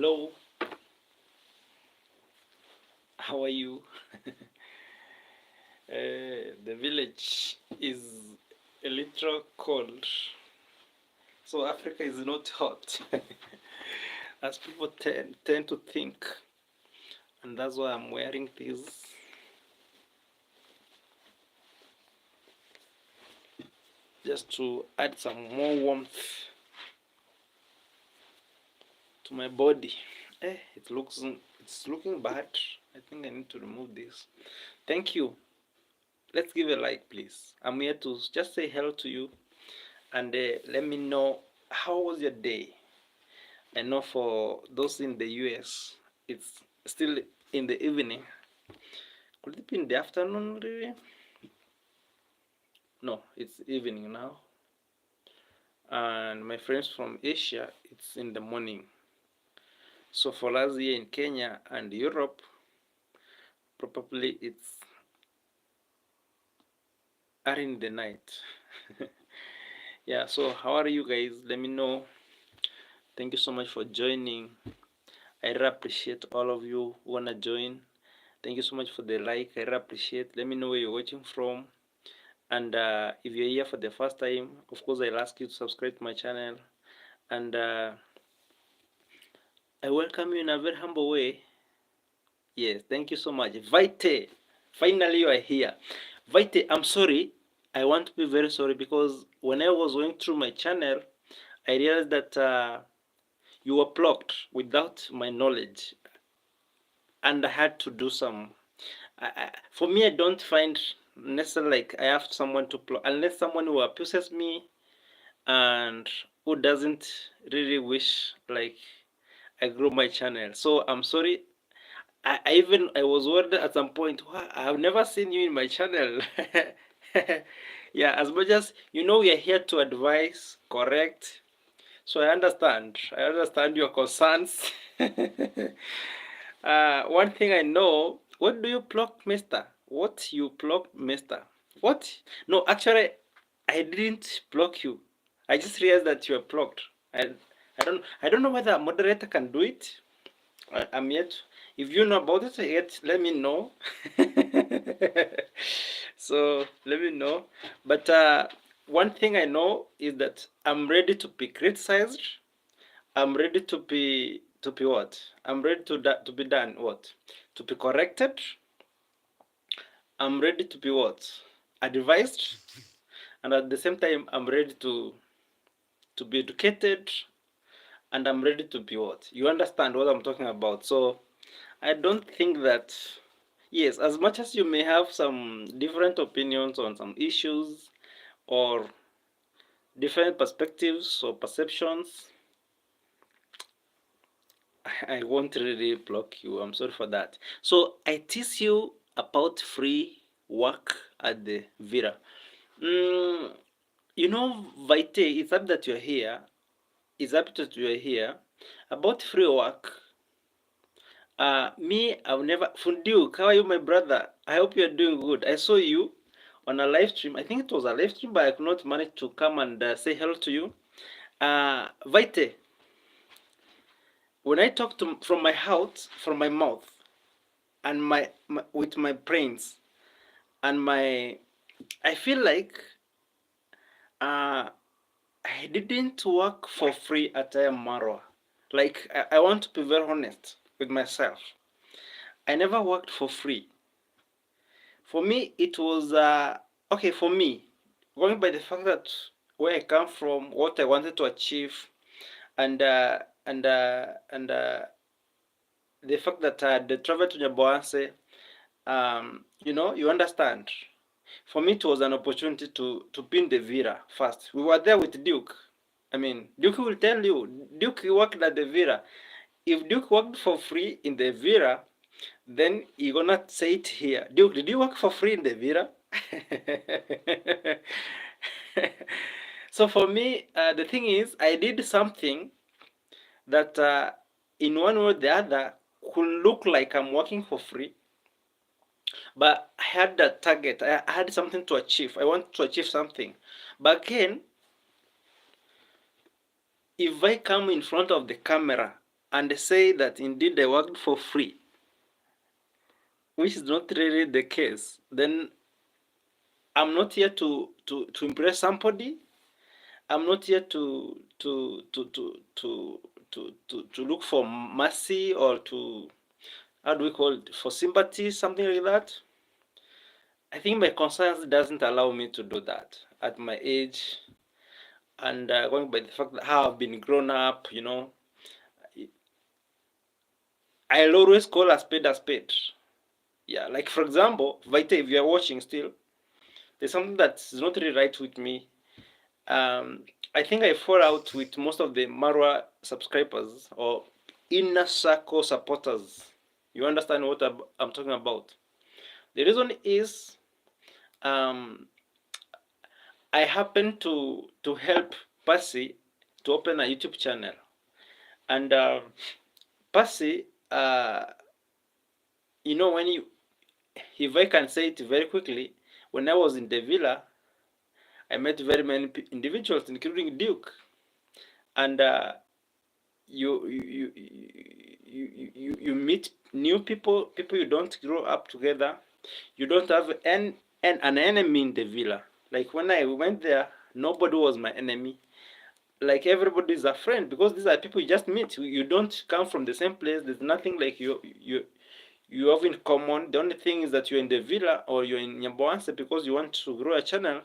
Hello, how are you? The village is a little cold, so Africa is not hot, as people tend to think, and that's why I'm wearing this just to add some more warmth to my body. It's looking bad. I think I need to remove this. Thank you. Let's give a like, please. I'm here to just say hello to you and let me know how was your day. I know for those in the US, it's still in the evening. Could it be in the afternoon, really? No, it's evening now. And my friends from Asia, it's in the morning. So for us here in Kenya and Europe, probably it's early in the night. Yeah, so how are you guys? Let me know. Thank you so much for joining. I really appreciate all of you who wanna join. Thank you so much for the like. I really appreciate. Let me know where you're watching from. And if you're here for the first time, of course, I'll ask you to subscribe to my channel. And I welcome you in a very humble way. Yes, thank you so much. Vite, finally you are here. Vite, I'm sorry. I want to be very sorry because when I was going through my channel, I realized that you were blocked without my knowledge. And I had to do some. For me, I don't find necessarily like I have someone to block unless someone who abuses me and who doesn't really wish like I grow my channel. So I'm sorry. I was worried at some point. Wow, I've never seen you in my channel. Yeah, as much as you know, we are here to advise, correct. So I understand. I understand your concerns. One thing I know. What do you pluck, Mister? What you plucked, Mister? What? No, actually, I didn't block you. I just realized that you are blocked. I don't know whether a moderator can do it. I'm yet. If you know about it yet, let me know. So let me know. But one thing I know is that I'm ready to be criticized. I'm ready to be what? I'm ready to be done what? To be corrected. I'm ready to be what? Advised. And at the same time, I'm ready to be educated, and I'm ready to be what? You understand what I'm talking about. So I don't think that, yes, as much as you may have some different opinions on some issues or different perspectives or perceptions, I won't really block you. I'm sorry for that. So I tease you about free work at the Vira. Mm, Vite, it's up that you're here. It's up that you're here. About free work, I've never. Fundiuk, how are you, my brother? I hope you're doing good. I saw you on a live stream. I think it was a live stream, but I could not manage to come and say hello to you. Vite, when I talk from my heart, from my mouth, and my with my brains and I feel like uh, I didn't work for free at Marwa. Like I want to be very honest with myself. I never worked for free. For me, it was okay. For me, going by the fact that where I come from, what I wanted to achieve, and the fact that the travel to Nyaboanse, you understand. For me, it was an opportunity to be in the Vira first. We were there with Duke. I mean, Duke will tell you. Duke worked at the Vira. If Duke worked for free in the Vira, then you're gonna say it here. Duke, did you work for free in the Vira? So for me, the thing is, I did something that, in one way or the other, could look like I'm working for free, but I had a target. I had something to achieve. I want to achieve something. But again, if I come in front of the camera and say that indeed I worked for free, which is not really the case, then I'm not here to impress somebody. I'm not here to look for mercy or to, how do we call it, for sympathy, something like that. I think my conscience doesn't allow me to do that at my age, and going by the fact that how I've been grown up, I'll always call a spade a spade. Yeah, like for example, Vita, if you are watching still, there's something that's not really right with me. Um, I think I fall out with most of the Marwa subscribers or inner circle supporters. You understand what I'm talking about? The reason is, um, I happen to help Percy to open a YouTube channel, and Percy, when if I can say it very quickly, when I was in the villa, I met very many individuals, including Duke, and you you meet new people you don't grow up together. You don't have an enemy in the villa. Like when I went there, nobody was my enemy. Like everybody is a friend because these are people you just meet. You don't come from the same place. There's nothing like you have in common. The only thing is that you're in the villa or you're in Nyamboanse because you want to grow a channel.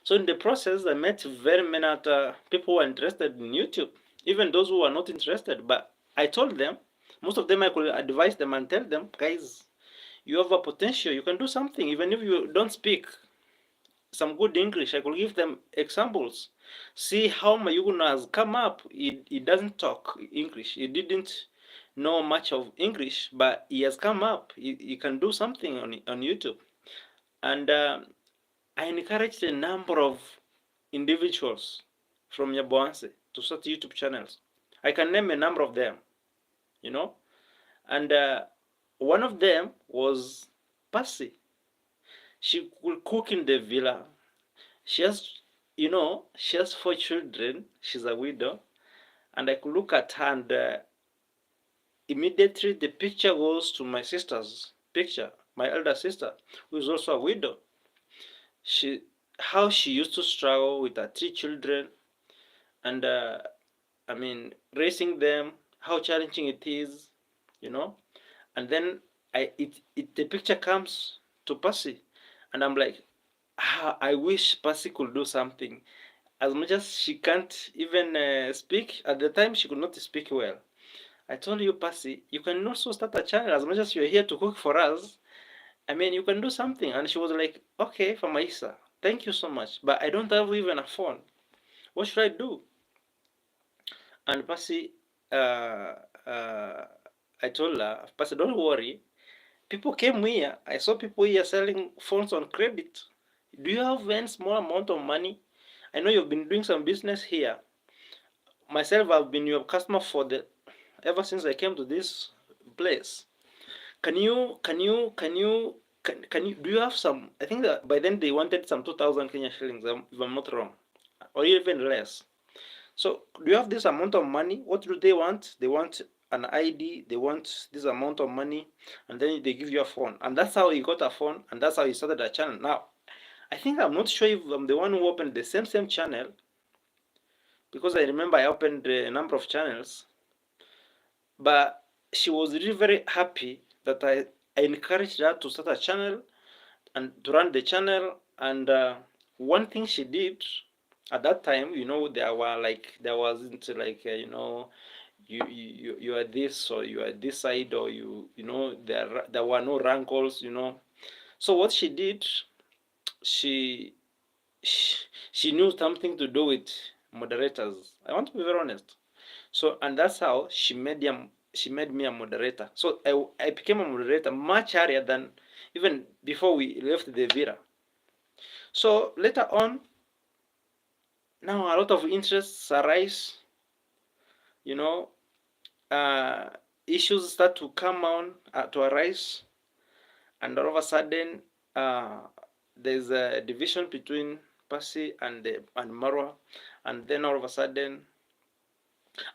So in the process, I met very many other people who are interested in YouTube, even those who are not interested. But I told them, most of them I could advise them and tell them, guys, you have a potential. You can do something, even if you don't speak some good English. I could give them examples. See how Mayuguna has come up. He doesn't talk English. He didn't know much of English, but he has come up. He can do something on YouTube. And I encouraged a number of individuals from Nyaboanse to start YouTube channels. I can name a number of them, you know, and one of them was Percy. She could cook in the villa. She has, she has 4 children. She's a widow, and I could look at her, and immediately the picture goes to my sister's picture, my elder sister, who is also a widow. She, how she used to struggle with her 3 children, and I mean, raising them, how challenging it is, you know. And then the picture comes to Percy, and I'm like, I wish Percy could do something. As much as she can't even speak, at the time she could not speak well. I told you, Percy, you can also start a channel. As much as you're here to cook for us, I mean, you can do something. And she was like, okay, Famaisa, thank you so much, but I don't have even a phone. What should I do? And Percy, uh, uh, I told her, Percy, don't worry. People came here. I saw people here selling phones on credit. Do you have any small amount of money? I know you've been doing some business here. Myself, I've been your customer for the ever since I came to this place. Can you do you have some? I think that by then they wanted some 2,000 Kenya shillings, if I'm not wrong, or even less. So do you have this amount of money? What do they want? They want an ID, they want this amount of money, and then they give you a phone. And that's how he got a phone, and that's how he started a channel. Now, I think I'm not sure if I'm the one who opened the same channel, because I remember I opened a number of channels, but she was really very happy that I encouraged her to start a channel and to run the channel. And one thing she did at that time, there wasn't like you are this or you are this side, or there were no rankles. So what she did, she she knew something to do with moderators. I want to be very honest. So, and that's how she made me a moderator. So I became a moderator much earlier than even before we left the Vira. So later on, now a lot of interests arise, you know, uh, issues start to come on, to arise, and all of a sudden, uh, there's a division between Percy and Marwa, and then all of a sudden,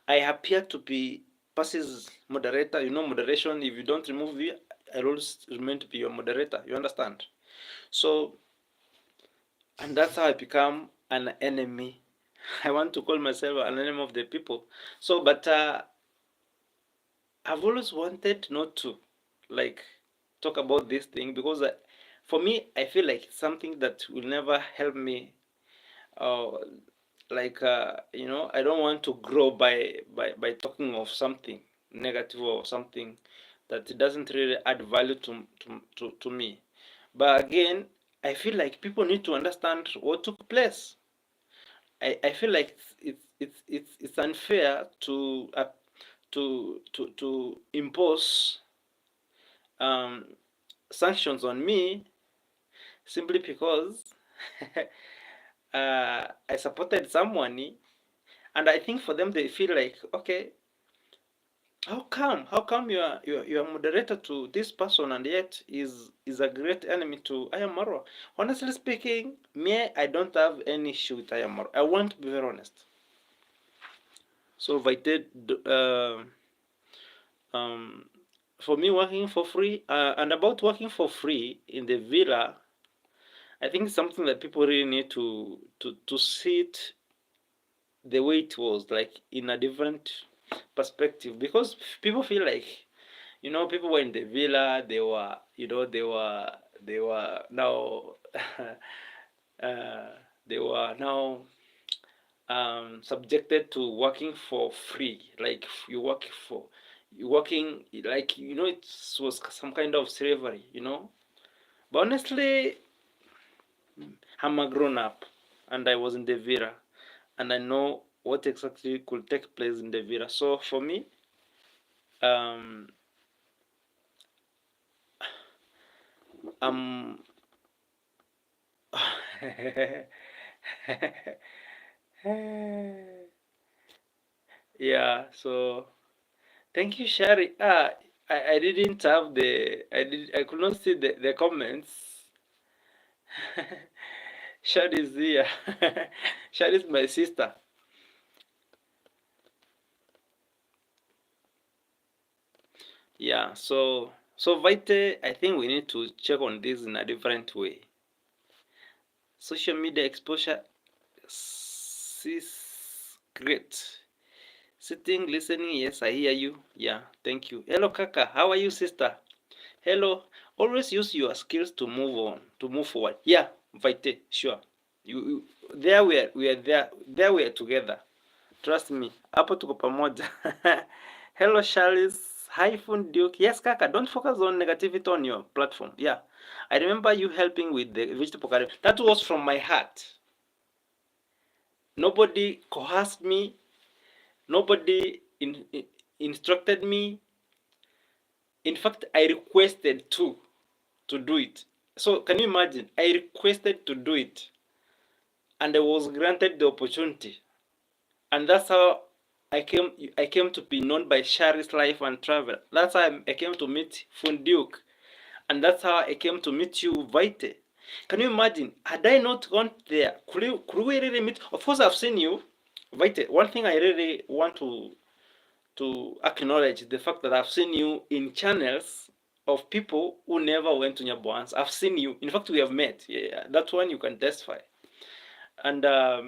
I appear to be Percy's moderator. You know, moderation, if you don't remove me, I'll always remain to be your moderator. You understand? So, and that's how I become an enemy. I want to call myself an enemy of the people. So, but I've always wanted not to like talk about this thing because for me, I feel like it's something that will never help me. Uh, I don't want to grow by talking of something negative or something that doesn't really add value to me. But again, I feel like people need to understand what took place. I feel like it's unfair to impose um, sanctions on me simply because I supported someone, and I think for them they feel like, okay, how come you are moderator to this person and yet is a great enemy to Ayamaro? Honestly speaking, me, I don't have any issue with Ayamaro. I want to be very honest. So if I did um, for me working for free and about working for free in the villa, I think it's something that people really need to see it the way it was, like in a different perspective, because people feel like, people were in the villa, they were now uh, they were now subjected to working for free, like you working, like, it was some kind of slavery, but honestly, I'm a grown up and I was in the villa and I know what exactly could take place in the villa. So for me, um I'm yeah, so thank you, Shari. I didn't have I could not see the comments. Shari is here. Shari is my sister. Yeah, so Vite, I think we need to check on this in a different way. Social media exposure is great. Sitting, listening, yes, I hear you. Yeah, thank you. Hello, Kaka. How are you, sister? Hello. Always use your skills to move on, to move forward. Yeah, Vite, sure. You there there we are together. Trust me. Hapo tuko pamoja. Hello, Charles. Hi, Fun Duke. Yes, Kaka, don't focus on negativity on your platform. Yeah. I remember you helping with the vegetable garden. That was from my heart. Nobody coerced me. Nobody instructed me. In fact, I requested to do it. So can you imagine? I requested to do it, and I was granted the opportunity, and that's how I came to be known by Shari's Life and Travel. That's how I came to meet Funduke, and that's how I came to meet you, Vite. Can you imagine? Had I not gone there, could we really meet? Of course, I've seen you, Vite. One thing I really want to acknowledge the fact that I've seen you in channels of people who never went to Nyaboans. I've seen you. In fact, we have met. Yeah, that one you can testify. And uh,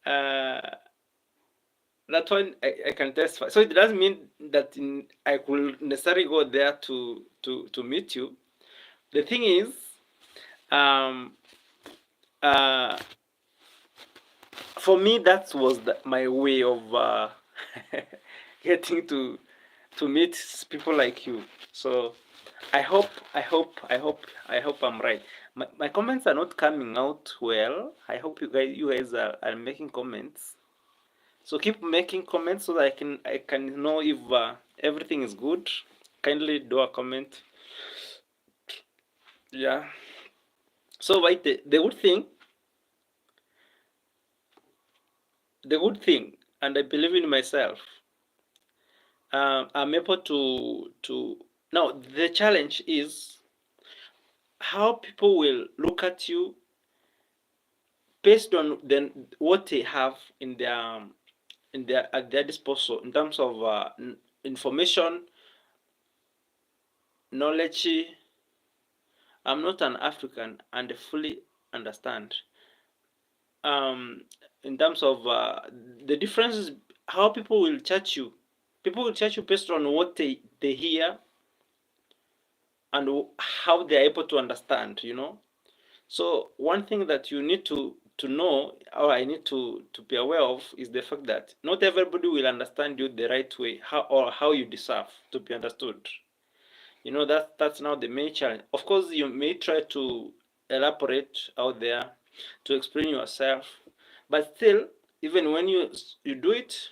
that one I can testify. So it doesn't mean that I could necessarily go there to meet you. The thing is, um, uh, for me, that was my way of getting to meet people like you. So I hope I'm right. My comments are not coming out well. I hope you guys are making comments. So keep making comments so that I can know if everything is good. Kindly do a comment. Yeah. So right, the good thing, and I believe in myself. I'm able to now. The challenge is how people will look at you based on then what they have in their at their disposal in terms of information, knowledge. I'm not an African and I fully understand. Um, in terms of the differences, how people will judge you. People will judge you based on what they hear and how they are able to understand. So one thing that you need to know, or I need to be aware of, is the fact that not everybody will understand you the right way, how you deserve to be understood. That's now the main challenge. Of course, you may try to elaborate out there to explain yourself, but still, even when you do it.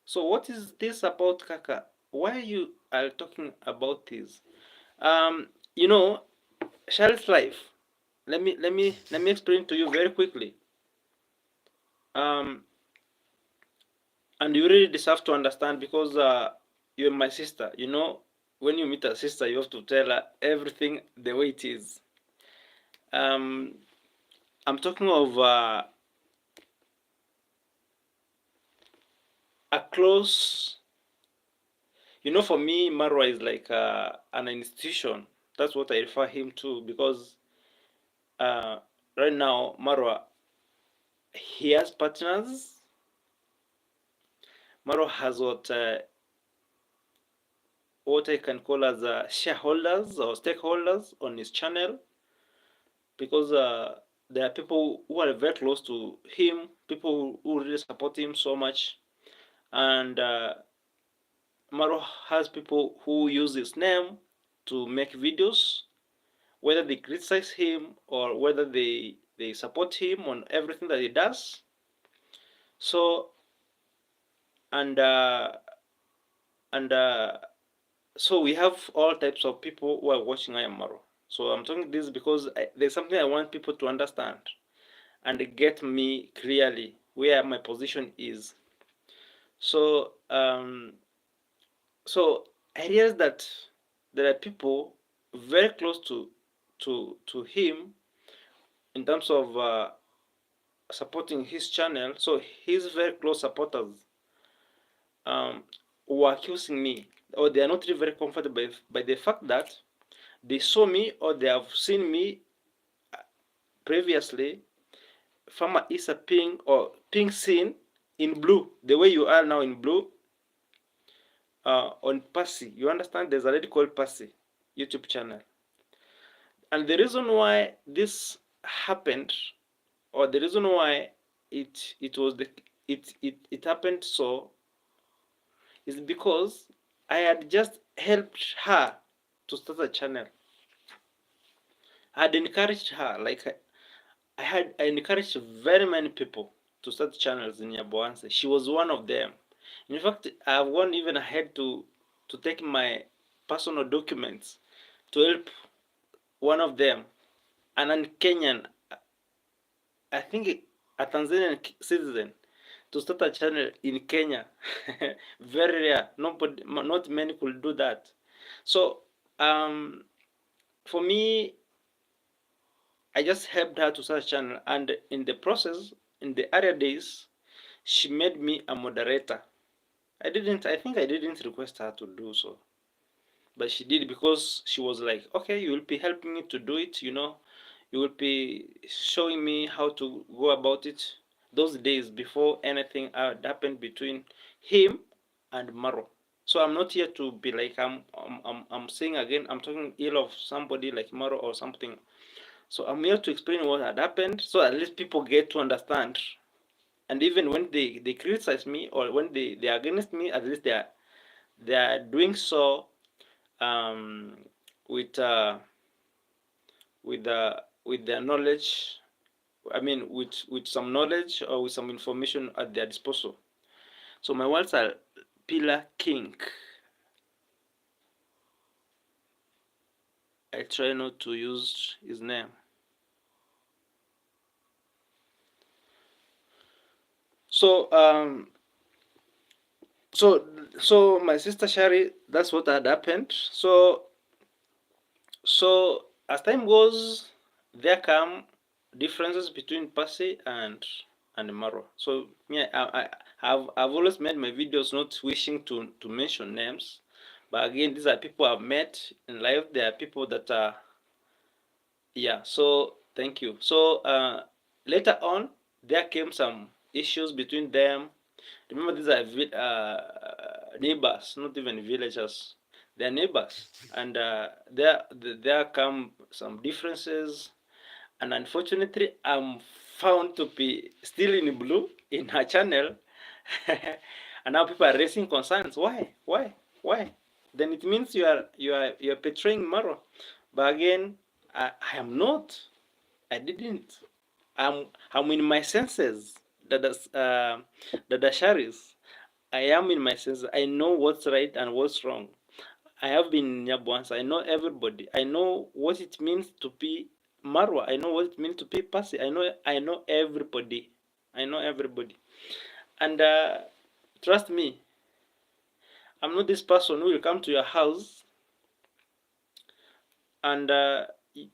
So what is this about, Kaka? Why you are talking about this? Um, you know, Charlotte's life. Let me explain to you very quickly. Um, and you really deserve to understand because you're my sister. When you meet a sister, you have to tell her everything the way it is. Um, I'm talking of a close. For me, Marwa is like an institution. That's what I refer him to because uh, right now, Marwa, he has partners. Marwa has what I can call as shareholders or stakeholders on his channel because there are people who are very close to him, people who really support him so much, and Maro has people who use his name to make videos, whether they criticize him or whether they support him on everything that he does. So and uh, and so we have all types of people who are watching I Am Maro. So I'm talking this because there's something I want people to understand and get me clearly where my position is. So so I realized that there are people very close to him in terms of supporting his channel. So his very close supporters um, were accusing me, or they are not really very comfortable by the fact that they saw me or they have seen me previously. Farmer Isa Ping or Ping Sin in blue, the way you are now in blue, on Percy. You understand? There's a lady called Percy YouTube channel, and the reason why this happened, or the reason why it was the it happened so, is because I had just helped her to start a channel. I had encouraged her, like I encouraged very many people to start channels in Yaboanse. She was one of them. In fact, I've gone even ahead to take my personal documents to help one of them, an Kenyan, I think a Tanzanian citizen, to start a channel in Kenya. Very rare. Not many could do that. So for me, I just helped her to start a channel, and in the process, in the earlier days, she made me a moderator. I think I didn't request her to do so, but she did because she was like, okay, you will be helping me to do it, you will be showing me how to go about it. Those days before anything had happened between him and Maro. So I'm not here to be like I'm saying again, I'm talking ill of somebody like Maro or something. So I'm here to explain what had happened so at least people get to understand. And even when they criticize me or when they are against me, at least they are doing so um, with with their knowledge. I mean, with some knowledge or with some information at their disposal. So my words are Pillar King. I try not to use his name. So so my sister Shari, that's what had happened. So as time goes, there come differences between Percy and Marwa. So yeah, I've always made my videos not wishing to mention names, but again, these are people I've met in life. They are people that are, yeah. So thank you. So later on, there came some issues between them. Remember, these are neighbors, not even villagers. They're neighbors, and there come some differences, and unfortunately, I'm found to be still in blue in her channel, and now people are raising concerns. Why? Why? Why? Then it means you are portraying Maro, but again, I am not. I didn't. I'm in my senses. That Sharis. I am in my senses. I know what's right and what's wrong. I have been in Nyabuans. I know everybody. I know what it means to be Marwa. I know what it means to be Pasi. I know everybody. I know everybody. And trust me, I'm not this person who will come to your house and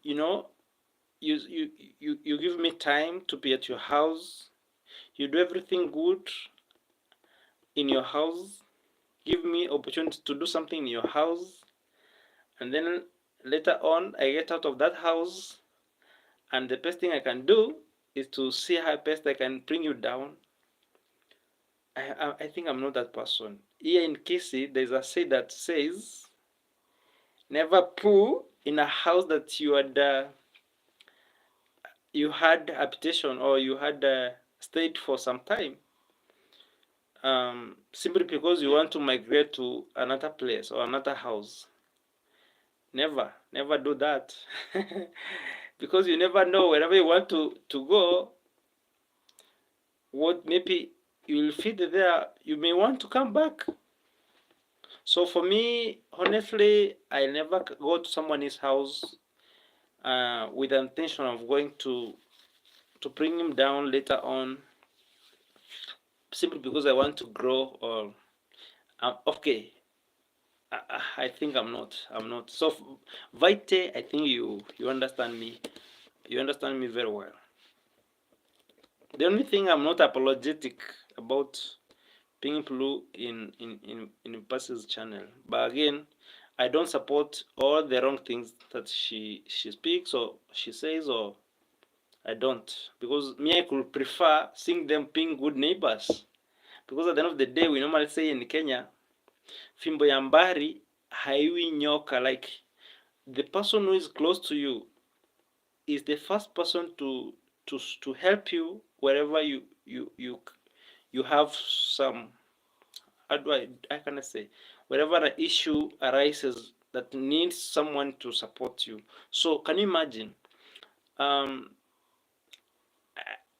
you know you give me time to be at your house. You do everything good in your house. Give me opportunity to do something in your house, and then later on I get out of that house, and the best thing I can do is to see how best I can bring you down. I think I'm not that person. Here in Kisi, there's a say that says, never poo in a house that you had habitation or you had stayed for some time, simply because you want to migrate to another place or another house. Never do that. Because you never know wherever you want to go, what maybe you will fit there, you may want to come back. So for me, honestly, I never go to someone's house with the intention of going to bring him down later on, simply because I want to grow. Or okay, I think I'm not. I'm not. So Vite, I think you understand me. You understand me very well. The only thing I'm not apologetic about Pink Blue in Percy's channel, but again, I don't support all the wrong things that she speaks or she says, or I don't, because me, I could prefer seeing them being good neighbors, because at the end of the day, we normally say in Kenya, fimbo ya mbari haiwi nyoka. Like, the person who is close to you is the first person to help you wherever you have some, how do I can say, wherever an issue arises that needs someone to support you. So can you imagine, um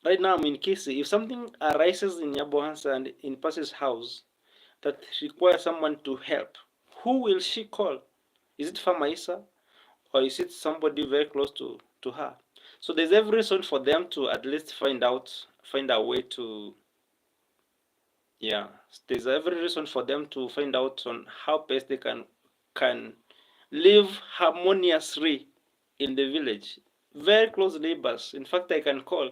right now I'm in Kisi. If something arises in Nyabohansa and in Percy's house that requires someone to help, who will she call? Is it Famaisa, or is it somebody very close to her? So there's every reason for them to at least find a way to, yeah, there's every reason for them to find out on how best they can live harmoniously in the village. Very close neighbors. In fact, they can call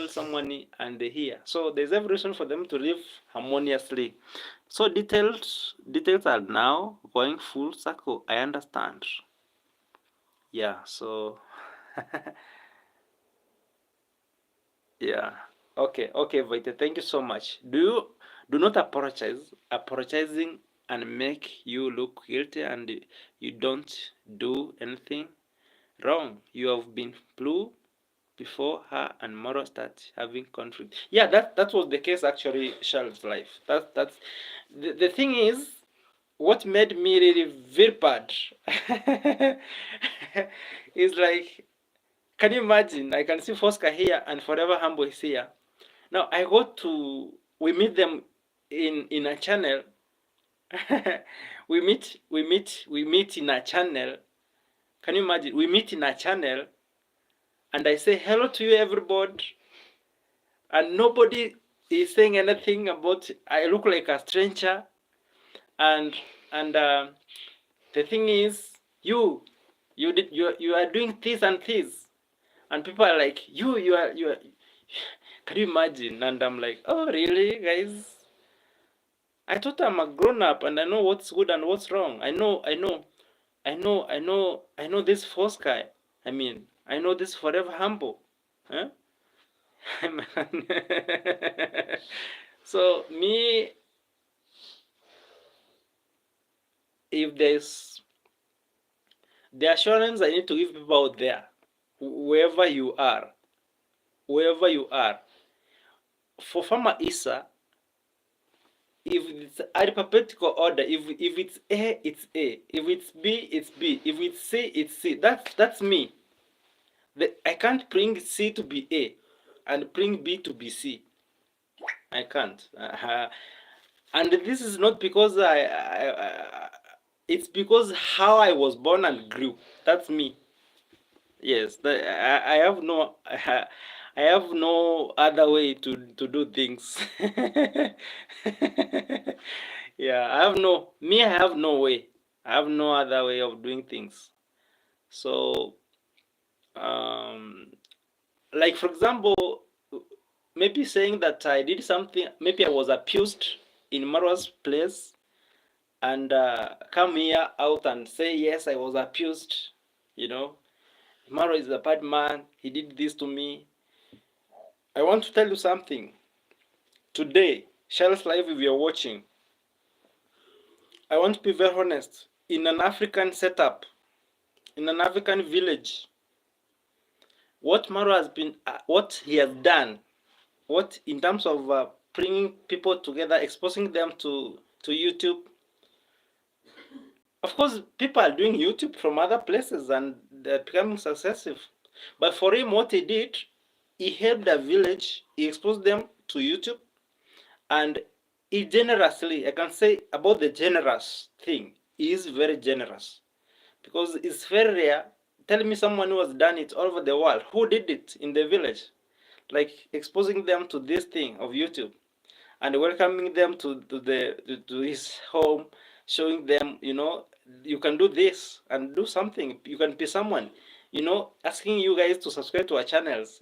someone and they hear. So there's every reason for them to live harmoniously. So details are now going full circle. I understand. Yeah. So yeah. Okay, Vita. Thank you so much. Do not apologize. Apologizing and make you look guilty, and you don't do anything wrong. You have been blue before her and Moro start having conflict. Yeah, that was the case actually, Charles' life. That's the thing is, what made me really very bad is like, can you imagine? I can see Fosca here and Forever Humble is here. Now we meet them in a channel. we meet in a channel. Can you imagine? We meet in a channel, and I say hello to you, everybody, and nobody is saying anything about. I look like a stranger, and the thing is, you are doing this and this. And people are like, you are, can you imagine? And I'm like, oh, really, guys? I thought I'm a grown up and I know what's good and what's wrong. I know this force guy. I mean, I know this forever humble. Huh? So me, if there's the assurance I need to give people out there, wherever you are, wherever you are, for Farmer Issa, if it's alphabetical order, if it's A, it's A. If it's B, it's B. If it's C, it's C. That's me. I can't bring C to be A and bring B to be C. I can't. And this is not because it's because how I was born and grew. That's me. Yes, I have no I have no other way to do things. Yeah, I have no way. I have no other way of doing things. So, um, like for example, maybe saying that I did something, maybe I was abused in Marwa's place, and come here out and say yes, I was abused. You know, Marwa is a bad man. He did this to me. I want to tell you something. Today, Shell's Live, if you're watching, I want to be very honest. In an African setup, in an African village, what Maro has been, what he has done, what in terms of bringing people together, exposing them to YouTube. Of course, people are doing YouTube from other places and they're becoming successful. But for him, what he did, he helped the village, he exposed them to YouTube, and he generously, I can say about the generous thing, he is very generous because it's very rare. Tell me someone who has done it all over the world, who did it in the village, like exposing them to this thing of YouTube and welcoming them to his home, showing them, you can do this and do something. You can be someone, asking you guys to subscribe to our channels.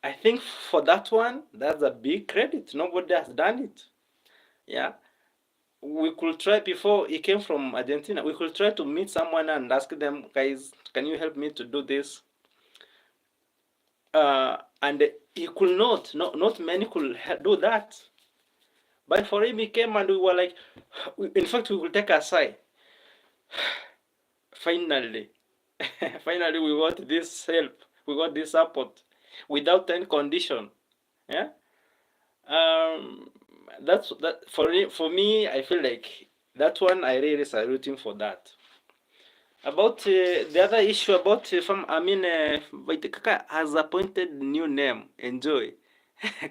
I think for that one, that's a big credit. Nobody has done it. Yeah. We could try before he came from Argentina. We could try to meet someone and ask them, guys, can you help me to do this? And he could not many could do that. But for him, he came and we were like, in fact, we will take a sigh. Finally, finally, we got this help. We got this support without any condition. Yeah. That's that for me. I feel like that one. I really saluting for that. About the other issue about Vaite Kaka has appointed new name. Enjoy,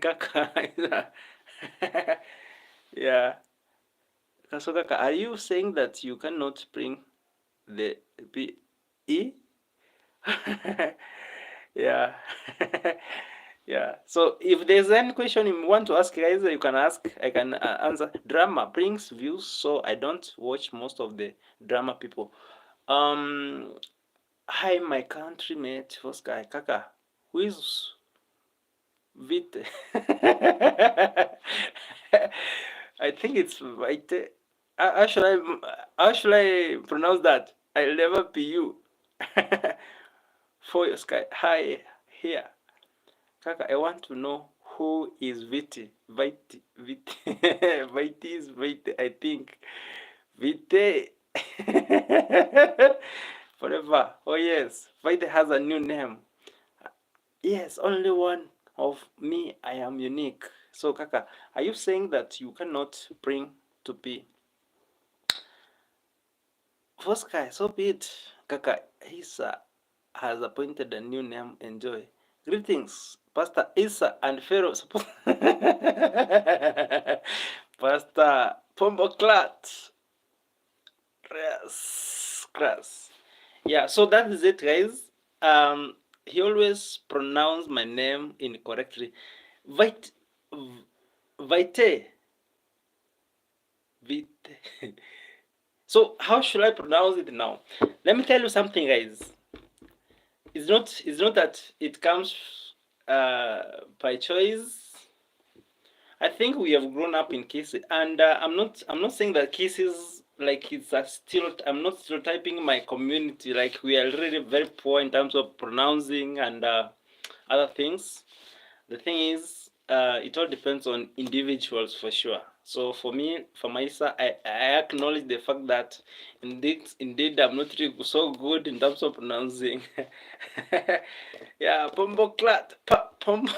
Kaka. Yeah. So Kaka, are you saying that you cannot bring the B E? Yeah. Yeah. So if there's any question you want to ask, guys, you can ask. I can answer. Drama brings views, so I don't watch most of the drama people. Hi, my country mate, Oscar Kaka. Who is Vite? I think it's Vite. How should I pronounce that? I'll never be you. For your sky. Hi, here. Kaka, I want to know who is Vite. Vite. Vite. Vite is Vite, I think. Vite. Forever. Oh yes. Vite has a new name. Yes, only one of me. I am unique. So Kaka, are you saying that you cannot bring to be? First guy, so be it. Kaka, Isa has appointed a new name. Enjoy. Greetings, Pastor Isa and Pharaoh. Pastor Pomboklat. Yes, class. Yeah, so that is it, guys. He always pronounced my name incorrectly. Vite, Vite, Vite. So how should I pronounce it now? Let me tell you something, guys. it's not that it comes by choice. I think we have grown up in kisses, and I'm not saying that kisses like it's a still. I'm not stereotyping my community. Like we are really very poor in terms of pronouncing and other things. The thing is, it all depends on individuals for sure. So for me, for myself, I acknowledge the fact that indeed, I'm not really so good in terms of pronouncing. Yeah, pombo clat, pombo.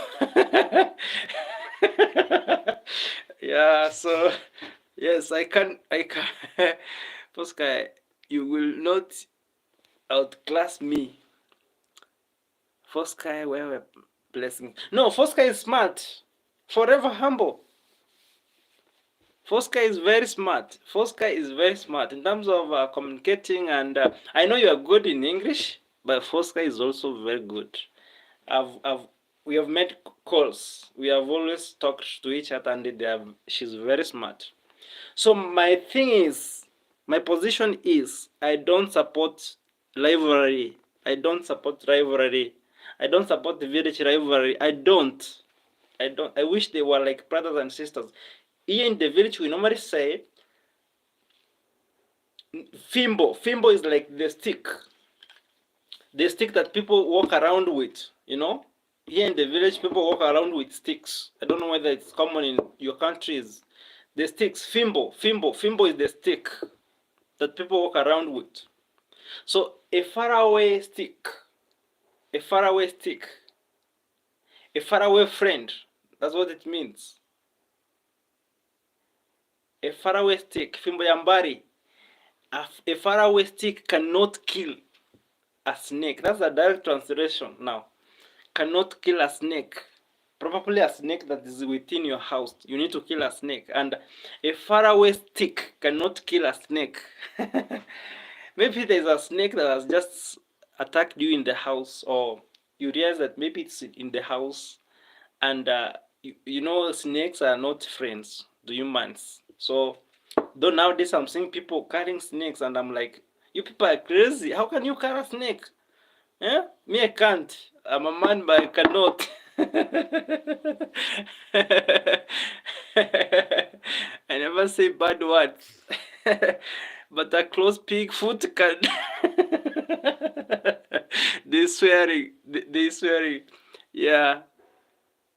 Yeah, so yes, I can. Posca, you will not outclass me. Foskai, wewe blessing. No, Foskai is smart. Forever humble. Foskai is very smart. Foskai is very smart in terms of communicating, and I know you are good in English, but Foskai is also very good. We have made calls. We have always talked to each other, and she's very smart. So my thing is, my position is, I don't support rivalry. I don't support rivalry. I don't support the village rivalry. I don't. I wish they were like brothers and sisters. Here in the village, we normally say fimbo. Fimbo is like the stick that people walk around with. Here in the village, people walk around with sticks. I don't know whether it's common in your countries. The sticks, fimbo is the stick that people walk around with. So a faraway stick, a faraway stick, a faraway friend. That's what it means. A faraway stick, fimbo yambari. A faraway stick cannot kill a snake. That's a direct translation now. Cannot kill a snake. Probably a snake that is within your house. You need to kill a snake. And a faraway stick cannot kill a snake. Maybe there's a snake that has just attacked you in the house, or you realize that maybe it's in the house, and snakes are not friends to humans. So though nowadays I'm seeing people carrying snakes, and I'm like, you people are crazy. How can you carry a snake? Yeah? Me, I can't. I'm a man, but I cannot. I never say bad words. But a closed pig foot can. They swearing. They swearing. Yeah.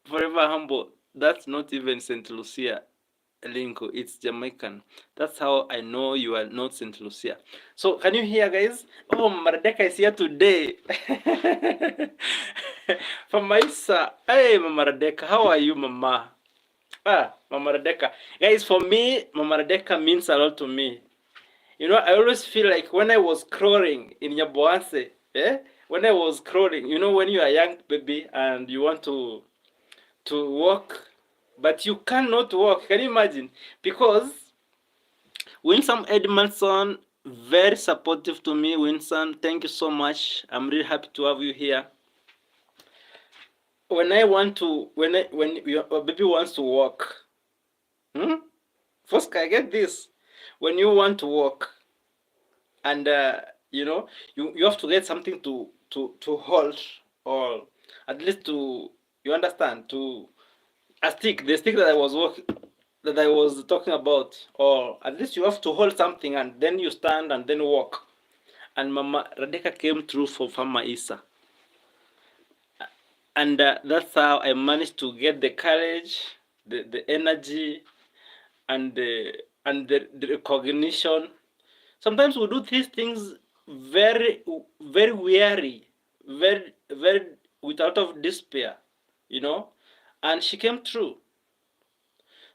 Forever humble. That's not even St. Lucia. Linko, it's Jamaican. That's how I know you are not St. Lucia. So can you hear, guys? Oh, Maradeka is here today. From Maisa. Hey, Mama Radeka, how are you, Mama? Mama Radeka. Guys, for me, Mama Radeka means a lot to me. I always feel like when I was crawling in Nyaboanse, when I was crawling, when you are a young baby and you want to walk, but you cannot walk. Can you imagine? Because Winsome Edmondson, very supportive to me. Winsome, thank you so much. I'm really happy to have you here. When your baby wants to walk, first I get this. When you want to walk, and you have to get something to hold, or at least you understand, to a stick, the stick that I was talking about, or at least you have to hold something, and then you stand and then walk. And Mama Radeka came through for Farmer Isa, and that's how I managed to get the courage, the energy, and the recognition. Sometimes we do these things very, very weary, very, very without of despair, and she came through.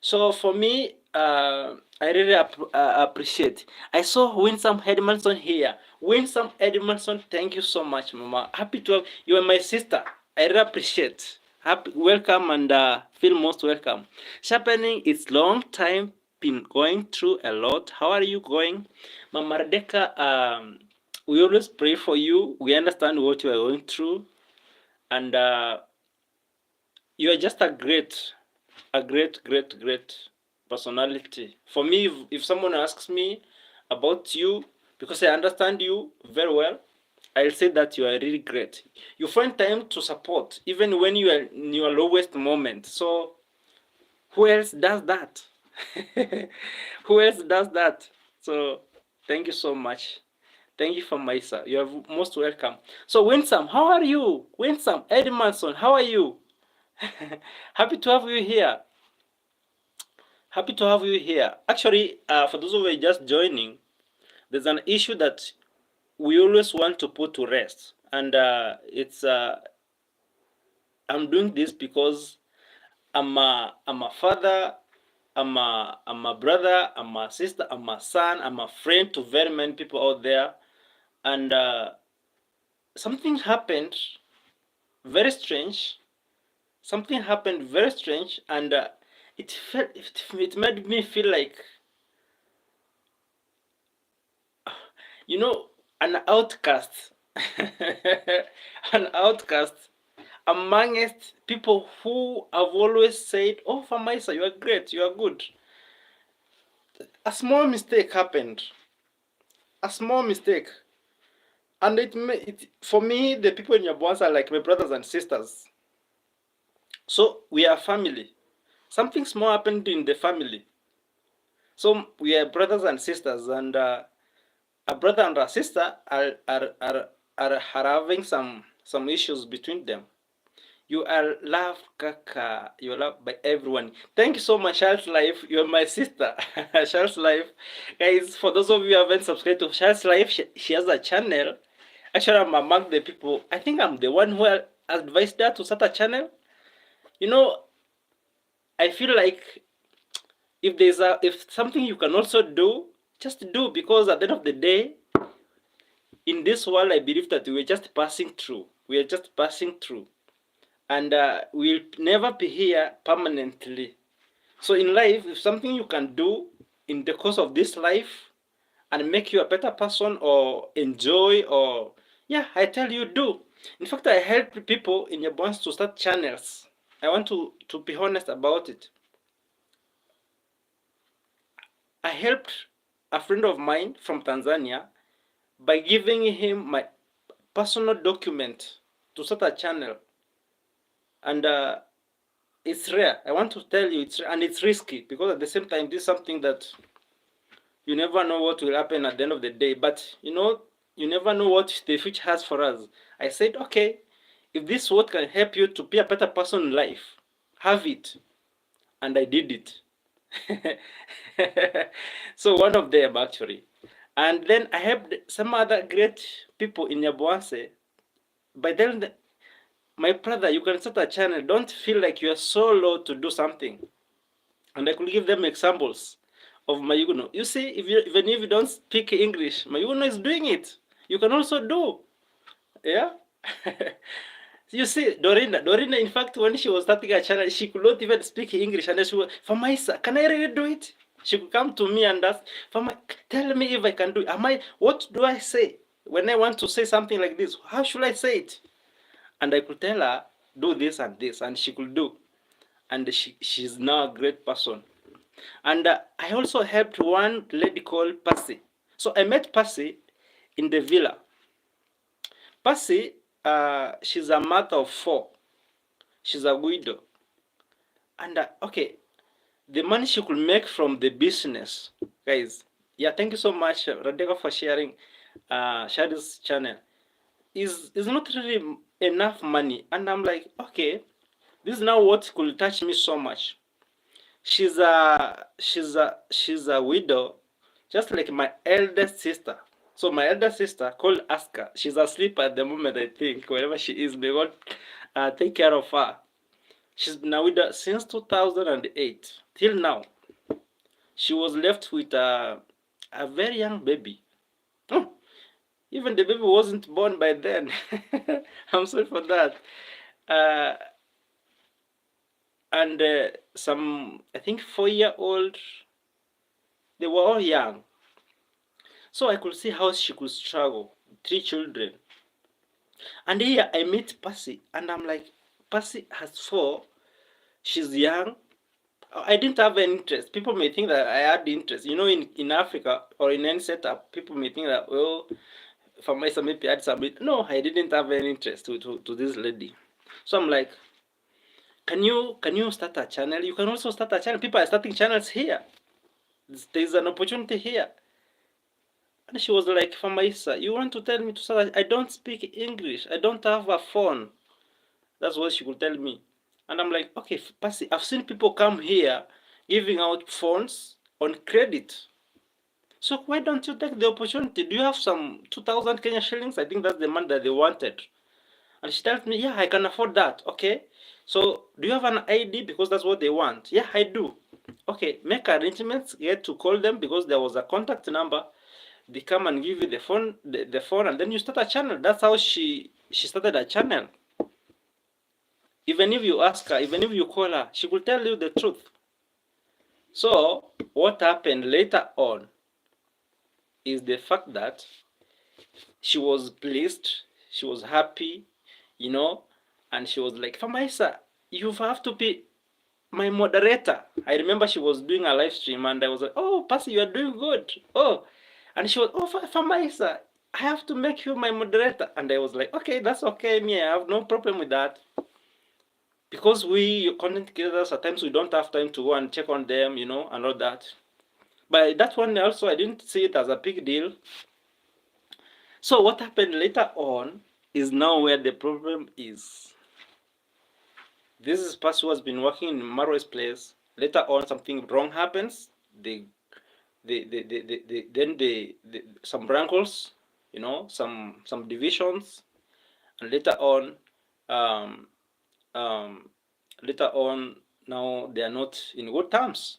So for me, I really appreciate. I saw Winsome Edmondson here. Winsome Edmondson, thank you so much, Mama. Happy to have you. Are my sister. I really appreciate. Happy, welcome, and feel most welcome. Sharpening, it's long time, been going through a lot. How are you going, Mama Radeka? We always pray for you. We understand what you are going through, and you are just a great personality. For me, if someone asks me about you, because I understand you very well, I'll say that you are really great. You find time to support even when you are in your lowest moment. So who else does that? Who else does that? So thank you so much. Thank you for Maisa. You are most welcome. So Winsome, how are you? Winsome, Edmondson, how are you? Happy to have you here. Happy to have you here. Actually, for those of you just joining, there's an issue that we always want to put to rest, and it's I'm doing this because I'm a father, I'm a brother, I'm a sister, I'm a son, I'm a friend to very many people out there, and something happened very strange. Something happened very strange, and it made me feel like, you know, an outcast, an outcast amongst people who have always said, "Oh, Famaisa, you are great, you are good." A small mistake happened, a small mistake, and it for me, the people in your bonds are like my brothers and sisters. So we are family. Something small happened in the family. So we are brothers and sisters, and a brother and a sister are having some issues between them. You are loved, Kaka. You are loved by everyone. Thank you so much, Charles Life. You are my sister, Charles Life. Guys, for those of you who haven't subscribed to Charles Life, she has a channel. Actually, I'm among the people. I think I'm the one who advised her to start a channel. You know, I feel like if something you can also do, just do, because at the end of the day, in this world, I believe that we're just passing through. We are just passing through, and we'll never be here permanently. So in life, if something you can do in the course of this life and make you a better person or enjoy, or yeah, I tell you, do. In fact, I help people in your bonds to start channels. I want to be honest about it. I helped a friend of mine from Tanzania by giving him my personal document to start a channel, and it's rare. I want to tell you, it's rare, and it's risky, because at the same time, this is something that you never know what will happen at the end of the day. But you know, you never know what the future has for us. I said, okay, if this word can help you to be a better person in life, have it, and I did it. So one of them, actually, and then I helped some other great people in Yabuanse by telling them, my brother, you can start a channel. Don't feel like you are so low to do something. And I could give them examples of Mayuguno. You see, even if you don't speak English, Mayuguno is doing it. You can also do. Yeah? You see, Dorina, in fact, when she was starting her channel, she could not even speak English. And she was, Famaisa, can I really do it? She could come to me and ask, Fama, tell me if I can do it. What do I say? When I want to say something like this, how should I say it? And I could tell her, do this and this, and she could do. And she's now a great person. And I also helped one lady called Percy. So I met Percy in the villa. Percy, she's a mother of 4. She's a widow. And okay, the money she could make from the business, guys. Yeah, thank you so much, Radeka, for sharing Shadi's channel. Is not really enough money. And I'm like, okay, this is now what could touch me so much. She's a widow, just like my eldest sister. So my elder sister called Aska. She's asleep at the moment, I think, wherever she is. May God take care of her. She's been a widow since 2008 till now. She was left with a very young baby. Oh, even the baby wasn't born by then. I'm sorry for that. Uh, and some, I think, 4-year-old. They were all young. So I could see how she could struggle. 3 children. And here I meet Percy, and I'm like, Percy has 4. She's young. I didn't have any interest. People may think that I had interest. You know, in Africa or in any setup, people may think that, well, Famaisa maybe had some. No, I didn't have any interest to this lady. So I'm like, can you start a channel? You can also start a channel. People are starting channels here. There's an opportunity here. And she was like, Famaisa, you want to tell me to start? I don't speak English. I don't have a phone. That's what she would tell me. And I'm like, okay, Pasi, I've seen people come here giving out phones on credit. So why don't you take the opportunity? Do you have some 2,000 Kenya shillings? I think that's the money that they wanted. And she tells me, yeah, I can afford that. Okay. So do you have an ID? Because that's what they want. Yeah, I do. Okay, make arrangements, get to call them because there was a contact number. They come and give you the phone, the phone, and then you start a channel. That's how she started a channel. Even if you ask her, even if you call her, she will tell you the truth. So what happened later on is the fact that she was pleased, she was happy, you know, and she was like, Famaisa, you have to be my moderator. I remember she was doing a live stream and I was like, oh, Pasi, you are doing good. Oh, and she was, oh, Famaisa, I have to make you my moderator. And I was like, okay, that's okay. Me, I have no problem with that. Because we content creators, at times we don't have time to go and check on them, you know, and all that. But that one also, I didn't see it as a big deal. So what happened later on is now where the problem is. This is Pasi who has been working in Marwa's place. Later on, something wrong happens. Some rankles, you know, some divisions, and later on, um, um, now they are not in good terms.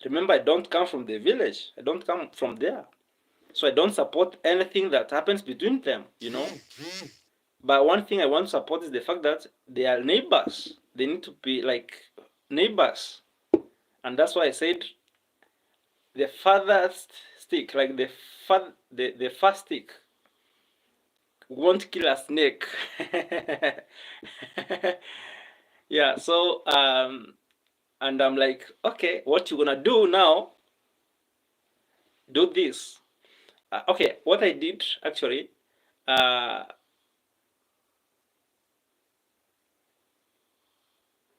Remember, I don't come from the village. I don't come from there, so I don't support anything that happens between them. You know. But one thing I want to support is the fact that they are neighbors. They need to be like neighbors, and that's why I said the farthest stick, like the first stick, won't kill a snake. Yeah. So and I'm like, okay, what you gonna do now? Do this. Okay, what I did actually.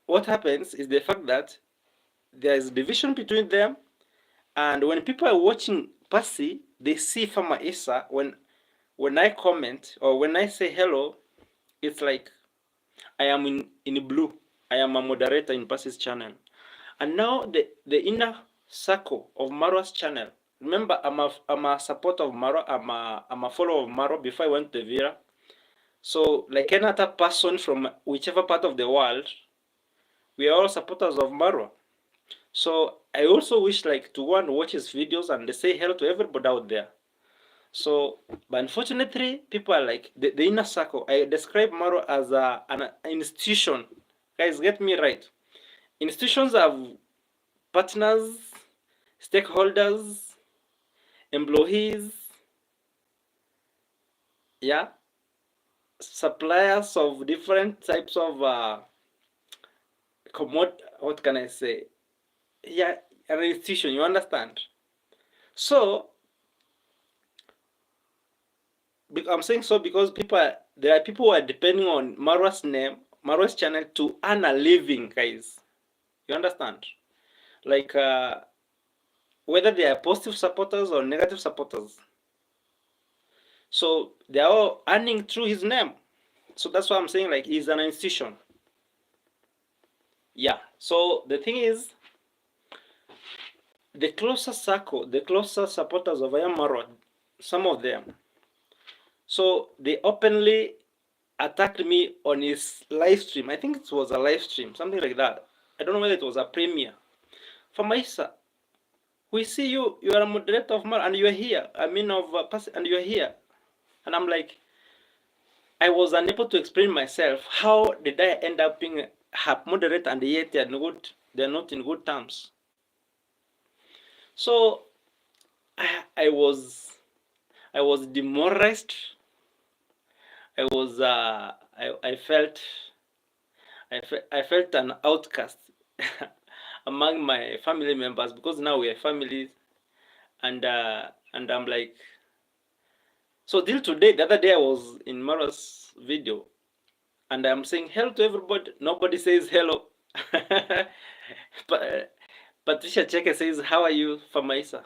What happens is the fact that there is division between them, and when people are watching Pasi, they see Farmer Isa. When I comment or when I say hello, it's like I am in blue. I am a moderator in Pasi's channel. And now the inner circle of Marwa's channel. Remember, I'm a supporter of Marwa. I'm a follower of Marwa before I went to Vira. So like any other person from whichever part of the world, we are all supporters of Marwa. So I also wish like to go and watch his videos and say hello to everybody out there. So, but unfortunately, people are like the inner circle. I describe Maro as an institution. Guys, get me right. Institutions have partners, stakeholders, employees, yeah, suppliers of different types of what can I say? Yeah, an institution. You understand? So I'm saying so because there are people who are depending on Marwa's name, Marwa's channel to earn a living, guys. You understand? Like whether they are positive supporters or negative supporters. So they are all earning through his name. So that's why I'm saying like he's an institution. Yeah. So the thing is, the closer circle, the closer supporters of I Am Marwa, some of them. So they openly attacked me on his live stream. I think it was a live stream, something like that. I don't know whether it was a premiere. Famaisa, we see you. You are a moderator of Mar, and you are here. I mean, and you are here. And I'm like, I was unable to explain myself. How did I end up being a moderator and yet they're not in good terms? So I was demoralized. I felt an outcast among my family members because now we are families, and I'm like, So till today, the other day I was in Mara's video and I'm saying hello to everybody. Nobody says hello. But Patricia Cheke says, "How are you, Famaisa?"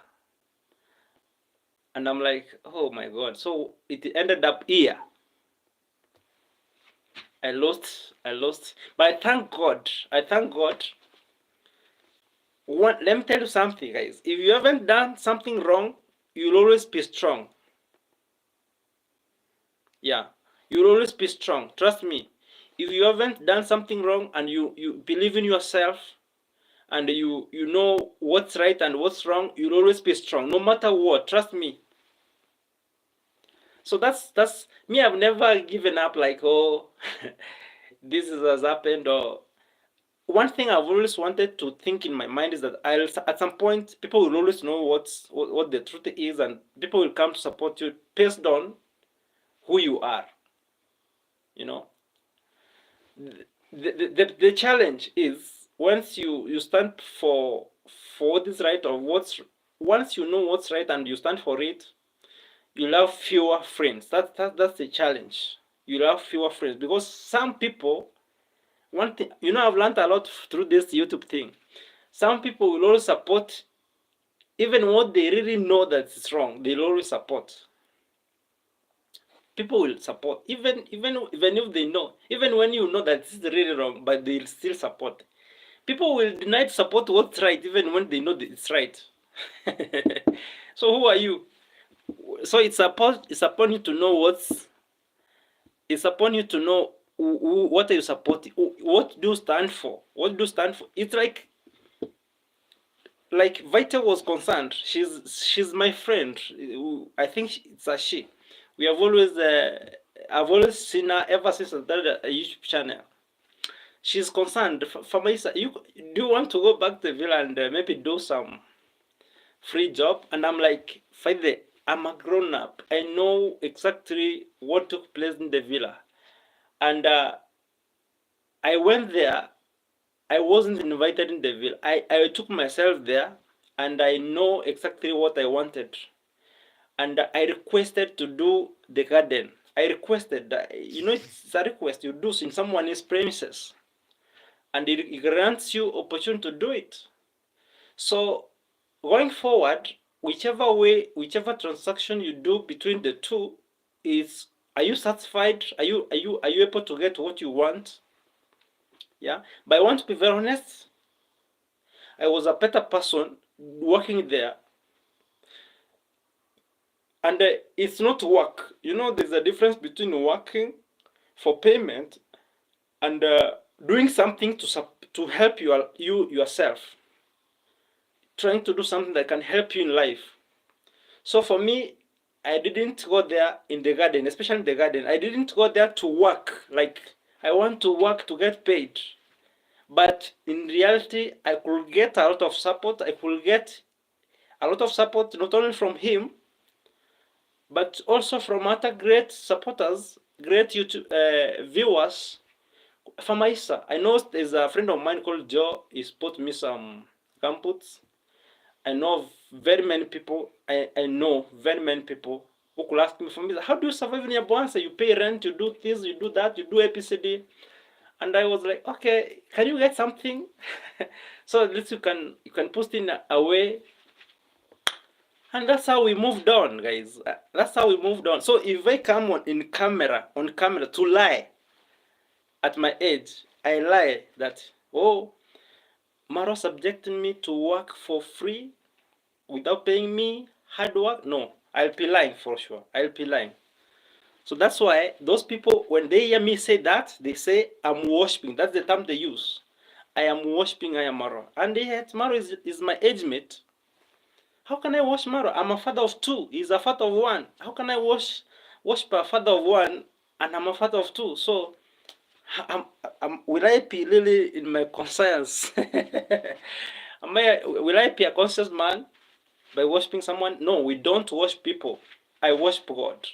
And I'm like, oh my God. So it ended up here. I lost. But I thank God. Let me tell you something, guys. If you haven't done something wrong, you'll always be strong. Yeah, you'll always be strong. Trust me. If you haven't done something wrong and you believe in yourself and you know what's right and what's wrong, you'll always be strong, no matter what. Trust me. So that's me. I've never given up. Like, oh, this has happened. Or one thing I've always wanted to think in my mind is that I'll at some point people will always know what the truth is, and people will come to support you based on who you are. You know, the challenge is once you stand for what is right or what's once you know what's right and you stand for it, you'll have fewer friends. That's the challenge. You'll have fewer friends because some people, one thing, I've learned a lot through this YouTube thing. Some people will always support even what they really know that it's wrong. They'll always support. People will support even if they know, even when you know that it's really wrong, but they'll still support. People will deny to support what's right even when they know that it's right. So who are you? So it's upon you to know it's upon you to know what are you supporting, what do you stand for, It's like Vita was concerned. She's my friend. I think it's a she. We have always I've always seen her ever since I started a YouTube channel. She's concerned. Famaisa, do you want to go back to the villa and maybe do some free job? And I'm like, Faide, I'm a grown up. I know exactly what took place in the villa. And I went there. I wasn't invited in the villa. I took myself there and I know exactly what I wanted. And I requested to do the garden. I requested that, it's a request you do in someone's premises. And it grants you opportunity to do it. So going forward, whichever transaction you do between the two is, are you satisfied? Are you able to get what you want? Yeah. But I want to be very honest. I was a better person working there. And it's not work. There's a difference between working for payment and doing something to help yourself. Trying to do something that can help you in life. So for me, I didn't go there in the garden, especially in the garden. I didn't go there to work. Like, I want to work to get paid. But in reality, I could get a lot of support. I could get a lot of support not only from him, but also from other great supporters, great YouTube viewers. Famaisa, I know there's a friend of mine called Joe. He's bought me some gumputs. I know very many people. I know very many people who could ask me, for me, how do you survive in Yabuansa? You pay rent, you do this, you do that, you do APCD. And I was like, okay, can you get something? So at least you can put in away. And that's how we moved on, guys. That's how we moved on. So if I come on camera to lie at my age, I lie that, oh, Maro subjected me to work for free without paying me hard work. No, I'll be lying for sure. I'll be lying. So that's why those people, when they hear me say that, they say I'm worshiping. That's the term they use. I am worshiping Ayamaro. And yet Maro is my age mate. How can I worship Maro? I'm a father of two. He's a father of one. How can I worship a father of one and I'm a father of two? So will I be really in my conscience? Will I be a conscious man by worshiping someone? No, we don't worship people. I worship God.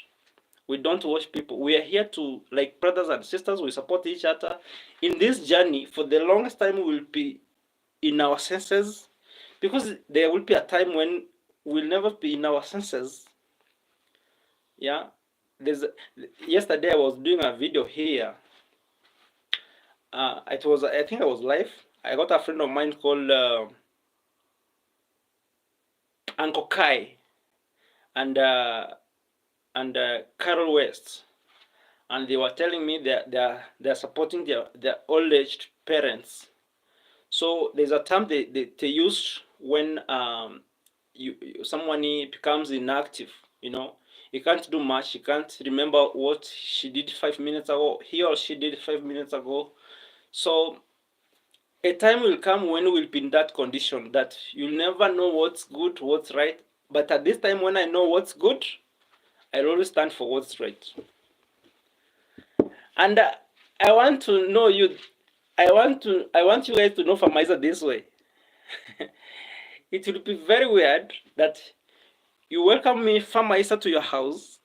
We don't worship people. We are here to, like brothers and sisters, we support each other. In this journey, for the longest time, we will be in our senses, because there will be a time when we'll never be in our senses. Yeah, there's yesterday I was doing a video here. It was, I think I was live. I got a friend of mine called Uncle Kai and Carol West, and they were telling me that they're supporting their old aged parents. So there's a term they used when someone becomes inactive. You know, he can't do much. He can't remember what she did 5 minutes ago. He or she did 5 minutes ago. So a time will come when we'll be in that condition that you'll never know what's good, what's right. But at this time, when I know what's good, I'll always stand for what's right. And I want to know you. I want you guys to know Farmaiza this way. It will be very weird that you welcome me, Farmaiza, to your house.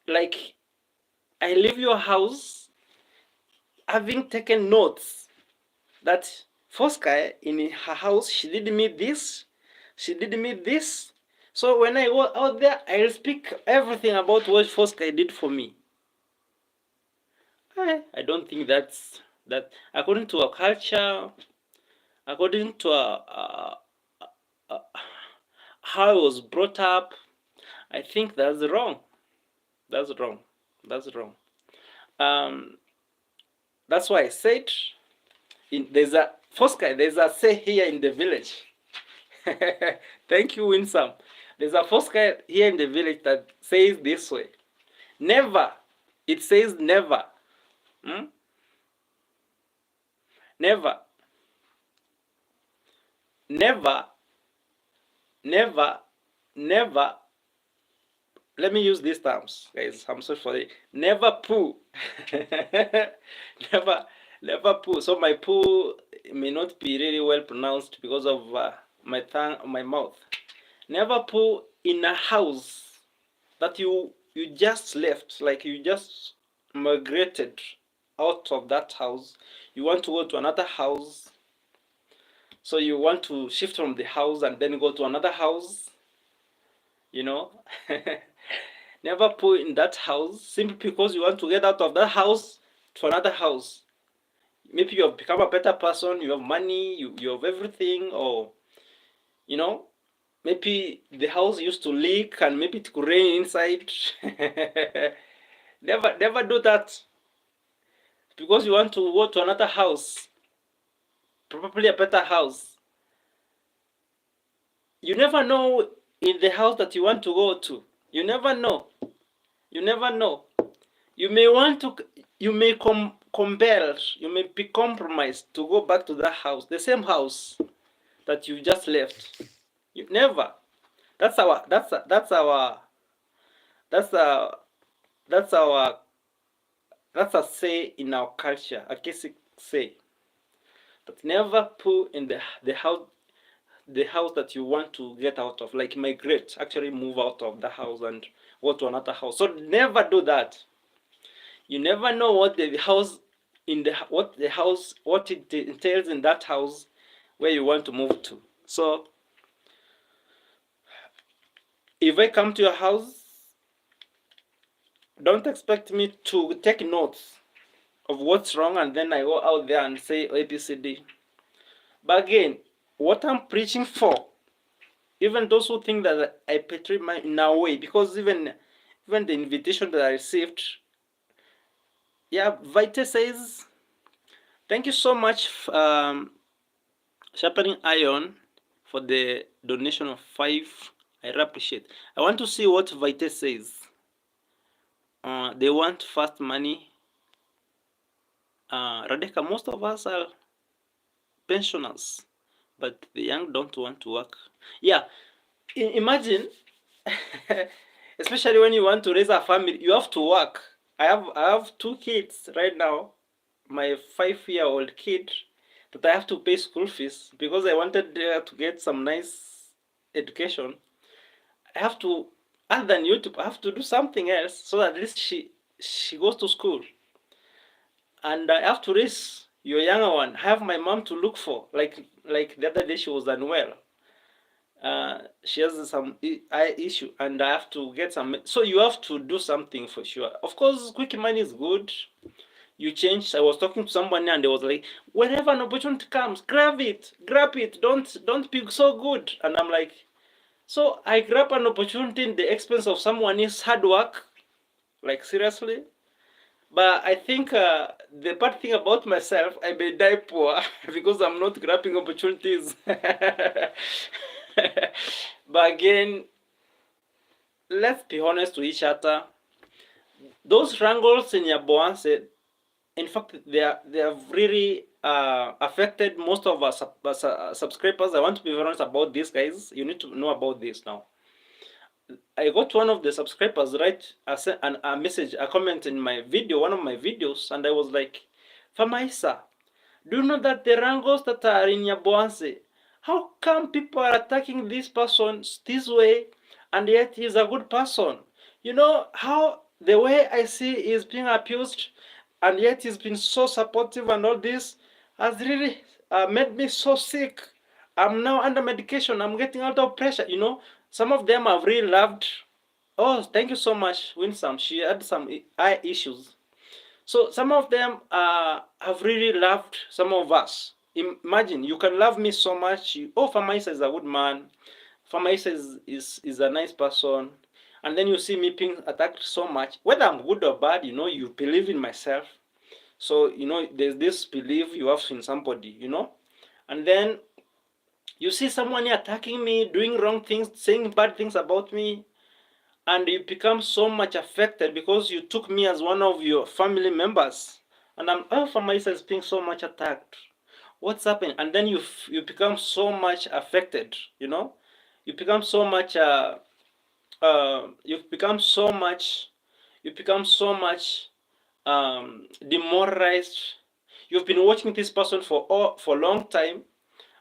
Like I leave your house having taken notes that Fosca in her house, she did me this, she did me this. So when I go out there, I'll speak everything about what Fosca did for me. I don't think that according to our culture, according to how I was brought up, I think that's wrong. That's wrong. That's wrong. That's why I said there's a Fosca, there's a say here in the village. Thank you, Winsome. There's a Fosca here in the village that says this way. Never. It says never. Hmm? Never. Never. Never. Never. Let me use these terms, guys. I'm sorry for it. Never poo. Never poo. So my poo may not be really well pronounced because of my tongue, my mouth. Never poo in a house that you just left, like you just migrated out of that house. You want to go to another house, so you want to shift from the house and then go to another house. You know. Never poo in that house simply because you want to get out of that house to another house. Maybe you have become a better person, you have money, you have everything, or you know, maybe the house used to leak and maybe it could rain inside. Never do that because you want to go to another house, probably a better house. You never know in the house that you want to go to. You never know. You never know. You may want to, you may compel, you may be compromised to go back to that house, the same house that you just left. You never. That's our that's that's our that's our that's our that's a say in our culture, a Kesik say. But never put in the house that you want to get out of, like migrate, actually move out of the house and go to another house. So never do that. You never know what the house what it entails in that house where you want to move to. So if I come to your house, don't expect me to take notes of what's wrong and then I go out there and say ABCD. But again, what I'm preaching for, even those who think that I portray my in a way, because even the invitation that I received, yeah, Vite says, thank you so much, Sharpening Iron, for the donation of 5. I really appreciate. I want to see what Vite says. They want fast money. Radeka, most of us are pensioners, but the young don't want to work. Yeah, imagine, especially when you want to raise a family, you have to work. I have 2 kids right now. My 5-year-old kid that I have to pay school fees because I wanted to get some nice education. I have to, other than YouTube, I have to do something else so that at least she goes to school. And I have to raise your younger one. I have my mom to look for. Like the other day, she was unwell. She has some eye issue, and I have to get some. So you have to do something for sure. Of course, quick money is good. You change. I was talking to someone and they was like, whenever an opportunity comes, grab it, grab it. Don't be so good. And I'm like, so I grab an opportunity in the expense of someone else's hard work. Like seriously. But I think the bad thing about myself, I may die poor because I'm not grabbing opportunities. But again, let's be honest to each other. Those wrangles in Yaboanse, in fact, they have really affected most of our subscribers. I want to be very honest about this, guys. You need to know about this now. I got one of the subscribers write a message, a comment in my video, one of my videos, and I was like, Famaisa, do you know that the wrangles that are in Yaboanse, how come people are attacking this person this way, and yet he's a good person? You know how the way I see is being abused, and yet he's been so supportive and all this has really made me so sick. I'm now under medication. I'm getting out of pressure. You know, some of them have really loved. Oh, thank you so much, Winsome. She had some eye issues. So some of them have really loved some of us. Imagine you can love me so much. Oh, Famaisa is a good man. Famaisa is a nice person. And then you see me being attacked so much. Whether I'm good or bad, you know, you believe in myself. So, you know, there's this belief you have in somebody, you know. And then you see someone attacking me, doing wrong things, saying bad things about me, and you become so much affected because you took me as one of your family members, and I'm for myself being so much attacked. What's happening? And then you become so much affected. You know, you become so much. You become so much. You become so much demoralized. You've been watching this person for a long time,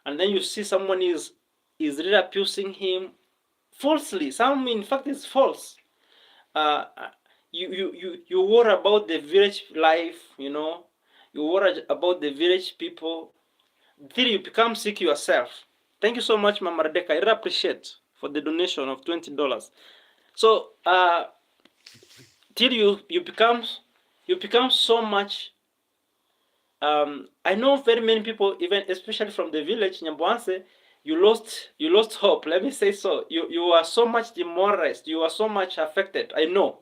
and then you see someone is really abusing him falsely. Some in fact is false. uh, you worry about the village life, you know, you worry about the village people till you become sick yourself. Thank you so much, Mama Rebecca. I really appreciate for the donation of $20. So till you become so much. I know very many people, even especially from the village, Nyambwanse, you lost hope. Let me say so. You are so much demoralized. You are so much affected. I know.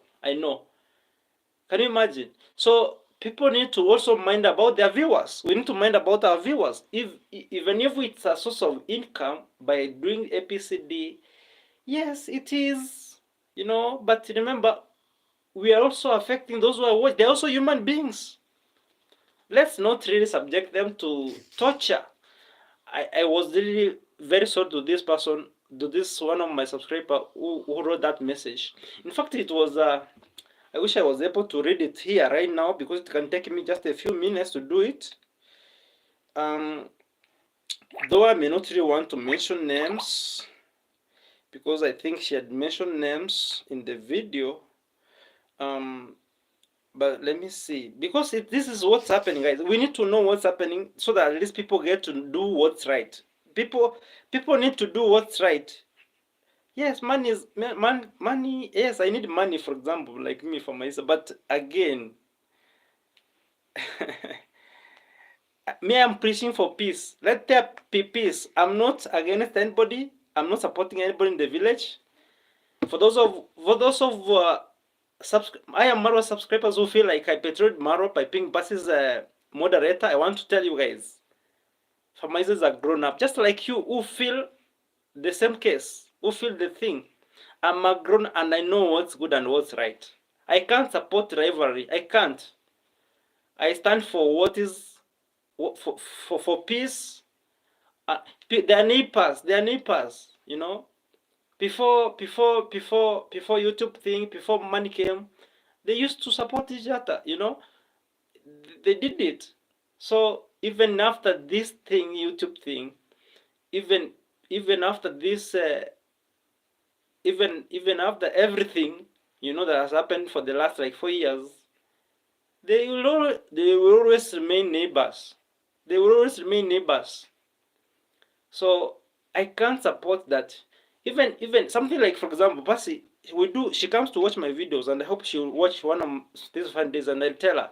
Can you imagine? So people need to also mind about their viewers. We need to mind about our viewers. Even if it's a source of income by doing APCD, yes, it is. You know, but remember, we are also affecting those who are watching. They're also human beings. Let's not really subject them to torture. I was really very sorry to this person, to this one of my subscriber who wrote that message. In fact, it was I wish I was able to read it here right now because it can take me just a few minutes to do it. Though I may not really want to mention names because I think she had mentioned names in the video. But let me see, because this is what's happening, guys. We need to know what's happening so that at least people get to do what's right. People need to do what's right. Yes, money is money. Yes, I need money, for example, like me for myself. But again, me, I'm preaching for peace. Let there be peace. I'm not against anybody. I'm not supporting anybody in the village. For those of I am Marwa subscribers who feel like I betrayed Marwa by being Bass's moderator, I want to tell you guys, Famaises are grown up, just like you who feel the same case, who feel the thing. I'm a grown and I know what's good and what's right. I can't support rivalry. I can't. I stand for what is for peace. Their neighbors, you know. Before YouTube thing, before money came, they used to support each other, you know. They did it. So even after this thing, YouTube thing, even after this, even after everything, you know, that has happened for the last like 4 years, they will always remain neighbors. They will always remain neighbors. So I can't support that. Even something like, for example, Pasi, she comes to watch my videos, and I hope she'll watch one of these fun days, and I'll tell her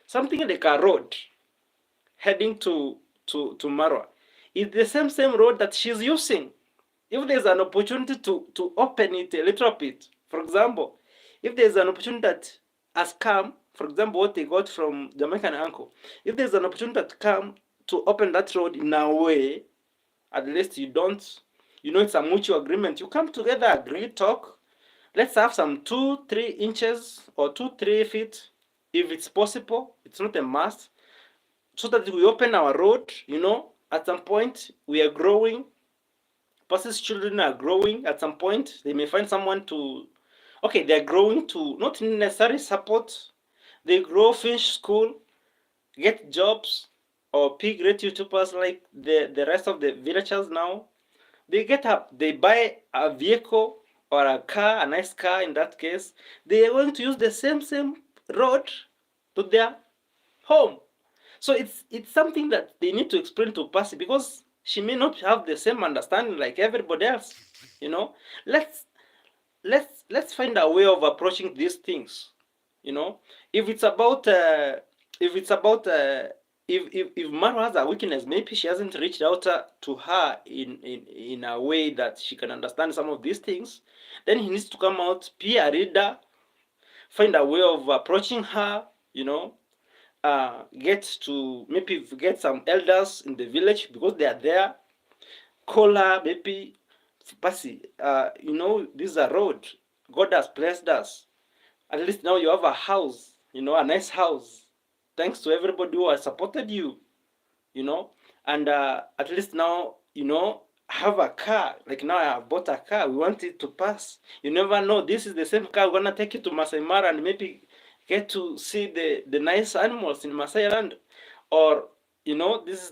something like a road heading to Marwa is the same road that she's using. If there's an opportunity to open it a little bit, for example, if there's an opportunity that has come, for example, what they got from Jamaican uncle, if there's an opportunity that come to open that road in a way, at least you don't, it's a mutual agreement. You come together, agree, talk. Let's have some 2-3 inches or 2-3 feet, if it's possible. It's not a must, so that we open our road. At some point we are growing. Person's children are growing. At some point they may find someone to, okay, they're growing to not necessarily support. They grow, finish school, get jobs, or be great YouTubers like the rest of the villagers now. They buy a vehicle or a car, a nice car in that case. They are going to use the same road to their home. So it's something that they need to explain to Percy, because she may not have the same understanding like everybody else. Let's let's find a way of approaching these things. If it's about if Mara has a weakness, maybe she hasn't reached out to her in a way that she can understand some of these things, then he needs to come out, be a reader, find a way of approaching her, get some elders in the village, because they are there, call her, maybe, Pasi, this is a road, God has blessed us, at least now you have a house, a nice house, thanks to everybody who has supported you, and at least now, have a car. Like now I have bought a car, we want it to pass. You never know, this is the same car we're gonna take you to Masai Mara and maybe get to see the nice animals in Masai land. Or this is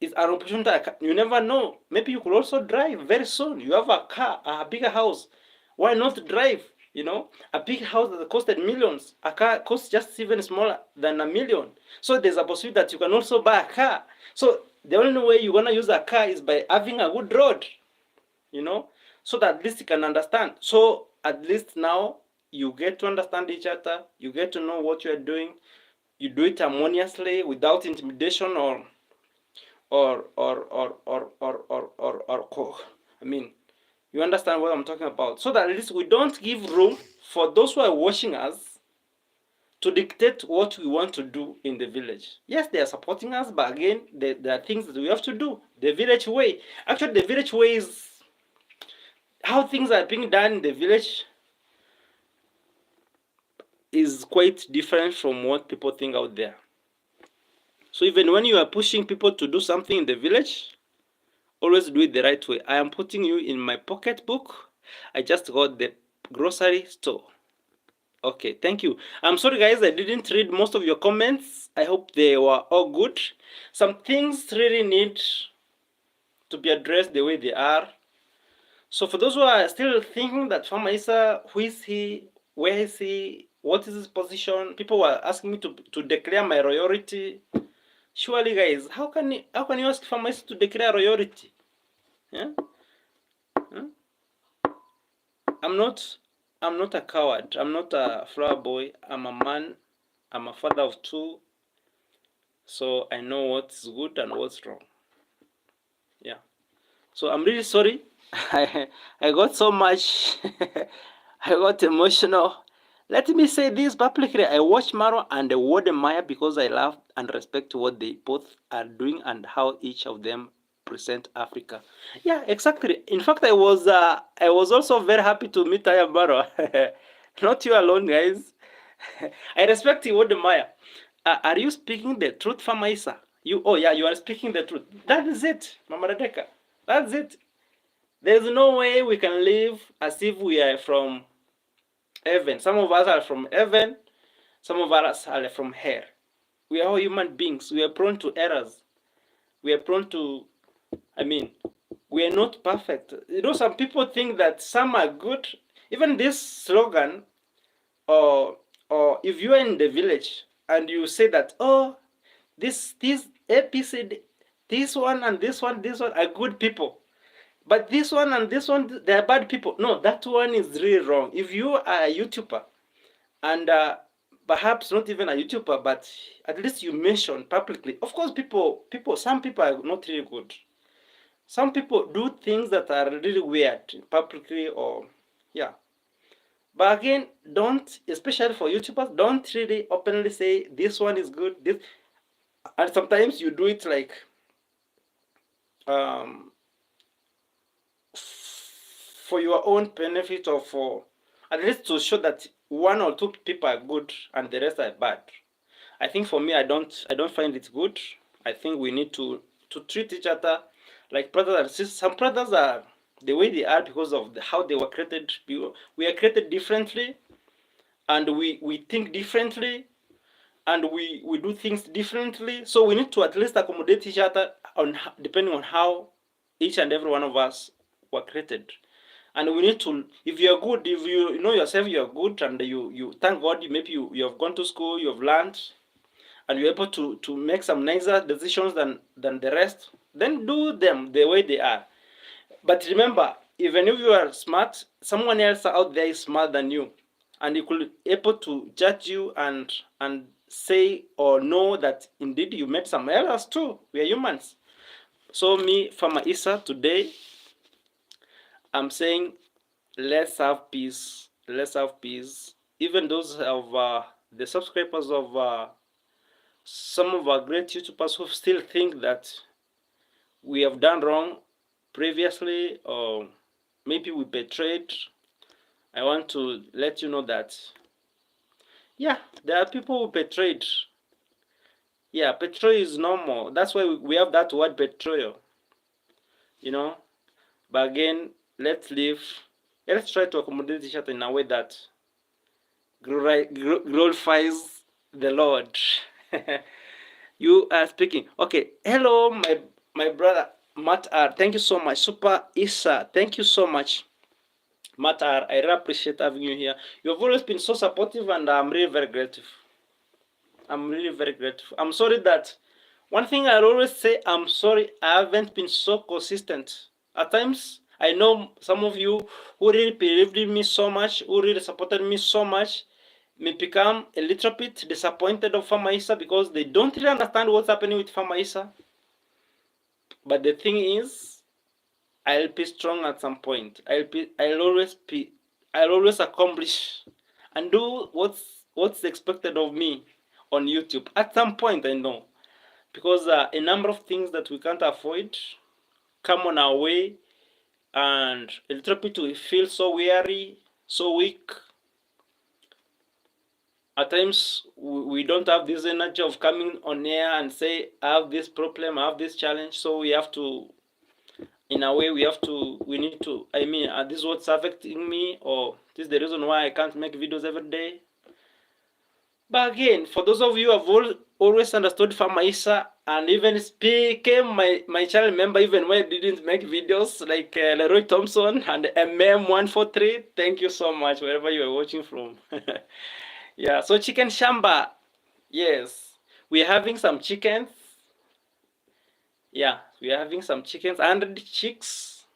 it's an opportunity. You never know, maybe you could also drive very soon. You have a car, a bigger house, why not drive? A big house that costed millions, a car costs just even smaller than $1 million. So there's a possibility that you can also buy a car. So the only way you're gonna use a car is by having a good road, so that at least you can understand. So at least now you get to understand each other, you get to know what you're doing, you do it harmoniously without intimidation I mean, you understand what I'm talking about, so that at least we don't give room for those who are watching us to dictate what we want to do in the village. Yes, they are supporting us, but again, there are things that we have to do the village way. Actually, the village way is how things are being done in the village is quite different from what people think out there. So even when you are pushing people to do something in the village, always do it the right way. I am putting you in my pocketbook. I just got the grocery store. Okay, thank you. I'm sorry guys, I didn't read most of your comments. I hope they were all good. Some things really need to be addressed the way they are. So for those who are still thinking that Farmer Issa, who is he, where is he, what is his position, people were asking me to declare my royalty. Surely guys, how can you ask Farmer Issa to declare royalty? Yeah? Huh? I'm not a coward. I'm not a flower boy. I'm a man. I'm a father of 2. So I know what's good and what's wrong. Yeah. So I'm really sorry. I got so much. I got emotional. Let me say this publicly. I watch Marwa and Wode Maya because I love and respect what they both are doing and how each of them present Africa. Yeah, exactly. In fact, I was also very happy to meet Aya Marwa. Not you alone, guys. I respect you, Wode Maya. Are you speaking the truth, Farmer Issa? You are speaking the truth. That is it, Mama Radeka. That's it. There's no way we can live as if we are from heaven. Some of us are from heaven, some of us are from hell. We are all human beings. We are prone to errors. We are prone to, we are not perfect. Some people think that some are good. Even this slogan, or if you are in the village and you say that, this APC, this one and this one are good people. But this one and this one, they are bad people. No, that one is really wrong. If you are a YouTuber and perhaps not even a YouTuber, but at least you mention publicly. Of course, some people are not really good. Some people do things that are really weird publicly, or yeah. But again, don't, especially for YouTubers, don't really openly say this one is good. This, and sometimes you do it like um, for your own benefit, or for at least to show that one or two people are good and the rest are bad. I think for me, I don't find it good. I think we need to treat each other like brothers and sisters. Some brothers are the way they are because of how they were created. We are created differently, and we think differently, and we do things differently. So we need to at least accommodate each other on depending on how each and every one of us were created. And we need to, if you're good, if you know yourself you're good, and you thank God, maybe you have gone to school, you have learned, and you're able to make some nicer decisions than the rest, then do them the way they are. But remember, even if you are smart, someone else out there is smarter than you, and you could able to judge you and say or know that indeed you made some errors too. We are humans. So me, Farmer Issa, today I'm saying let's have peace. Let's have peace. Even those of the subscribers of some of our great YouTubers who still think that we have done wrong previously, or maybe we betrayed, I want to let you know that, yeah, there are people who betrayed. Yeah, betrayal is normal. That's why we have that word betrayal, you know. But again, let's live. Let's try to accommodate each other in a way that glorifies the Lord. You are speaking. Okay. Hello, my brother Matt R. Thank you so much. Super Issa. Thank you so much. Matt R. I really appreciate having you here. You have always been so supportive, and I'm really very grateful. I'm really very grateful. I'm sorry that one thing I always say, I'm sorry I haven't been so consistent. At times, I know some of you who really believed in me so much, who really supported me so much, may become a little bit disappointed of Farmer Issa because they don't really understand what's happening with Farmer Issa. But the thing is, I'll be strong at some point. I'll always accomplish and do what's expected of me on YouTube. At some point, I know, because a number of things that we can't avoid come on our way, and a little bit we feel so weary, so weak. At times we don't have this energy of coming on air and say, I have this problem, I have this challenge. So we have to, in a way, we need to, I mean, this is what's affecting me, or this is the reason why I can't make videos every day. But again, for those of you who have always understood Farmer Issa and even became my channel member even when I didn't make videos, like Leroy Thompson and MM143, thank you so much wherever you are watching from. Yeah, so Chicken Shamba, yes, we are having some chickens. Yeah, we are having some chickens, 100 chicks,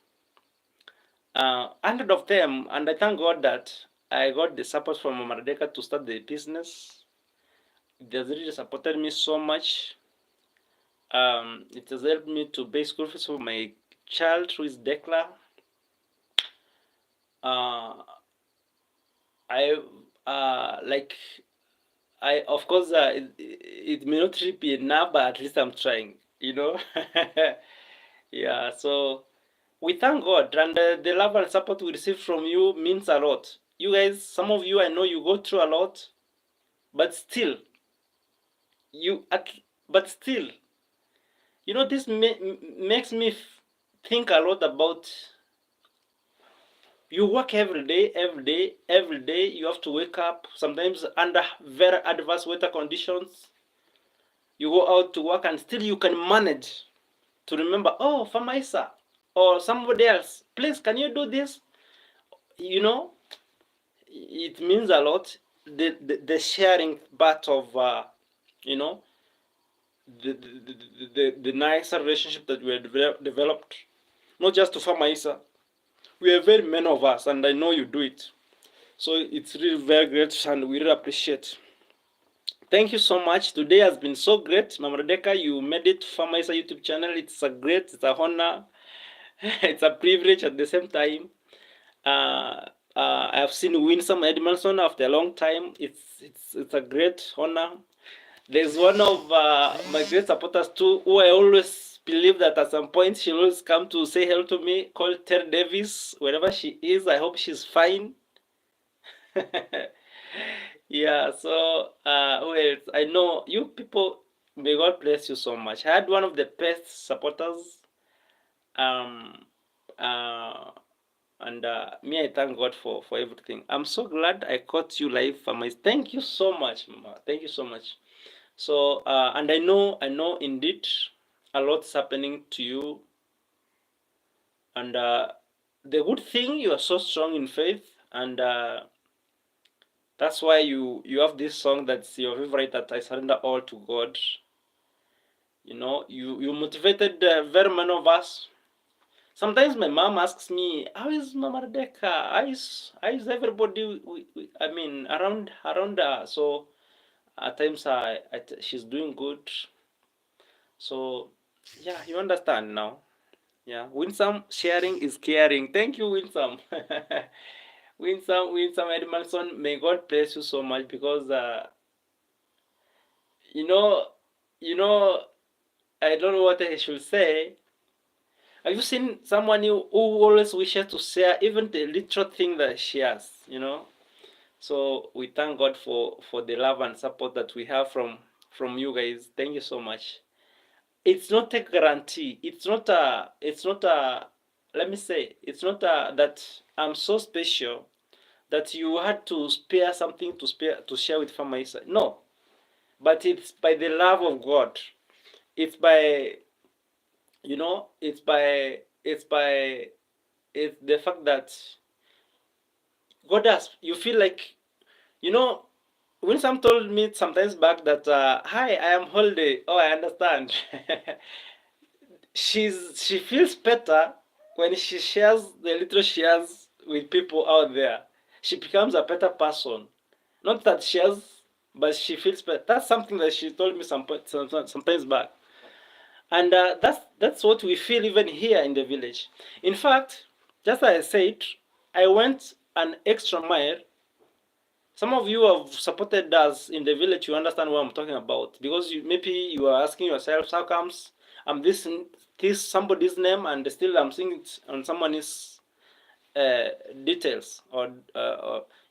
100 of them, and I thank God that I got the support from Mama Rebecca to start the business. It has really supported me so much. It has helped me to pay school fees for my child, who is Decla. I like, I of course it may not really be enough, but at least I'm trying, you know. Yeah, so we thank God, and the love and support we receive from you means a lot. You guys, some of you, I know you go through a lot, but still, you but still, you know, this makes me think a lot about, you work every day, every day, every day. You have to wake up sometimes under very adverse weather conditions. You go out to work and still you can manage to remember, oh, Farmer Issa or somebody else, please, can you do this? You know, it means a lot. The sharing part of, you know, the nicer relationship that we have developed. not just to Farmer Isa. We are very many of us, and I know you do it. So it's really very great, and we really appreciate. Thank you so much. Today has been so great. Mama Rebecca, you made it to Farmer Isa YouTube channel. It's a honor, it's a privilege at the same time. Uh, I have seen Winsome Edmondson after a long time. It's a great honor. There's one of my great supporters too, who I always believe that at some point she'll always come to say hello to me, called Terry Davis, wherever she is. I hope she's fine. Yeah, so well, I know you people, may God bless you so much. I had one of the best supporters, um, uh, and me, I thank God for everything. I'm so glad I caught you live, Famais. Thank you so much, Mama. Thank you so much. So, and I know indeed a lot's happening to you, and the good thing, you are so strong in faith, and that's why you have this song that's your favorite, that I surrender all to God. You know, you motivated very many of us. Sometimes my mom asks me, "How is Mama Rebecca? How is everybody? I mean, around her." So at times she's doing good. So yeah, you understand now. Yeah, Winsome, sharing is caring. Thank you, Winsome. Winsome Edmondson, may God bless you so much, because you know, you know, I don't know what I should say. Have you seen someone who always wishes to share even the little thing that she has? You know. So we thank God for the love and support that we have from you guys. Thank you so much. It's not a guarantee. It's not a. Let me say, it's not a that I'm so special that you had to spare something to share with Farmer Isa. No, but it's by the love of God. It's by, you know, it's the fact that God has, you feel like, you know, when some told me sometimes back that hi, I am holiday. Oh, I understand. She feels better when she shares the little she has with people out there. She becomes a better person. Not that she has, but she feels better. That's something that she told me sometimes back. And that's what we feel even here in the village. In fact, just as I said, I went an extra mile. Some of you have supported us in the village. You understand what I'm talking about, because maybe you are asking yourselves, how comes I'm this somebody's name and still I'm seeing it on someone's uh, details, or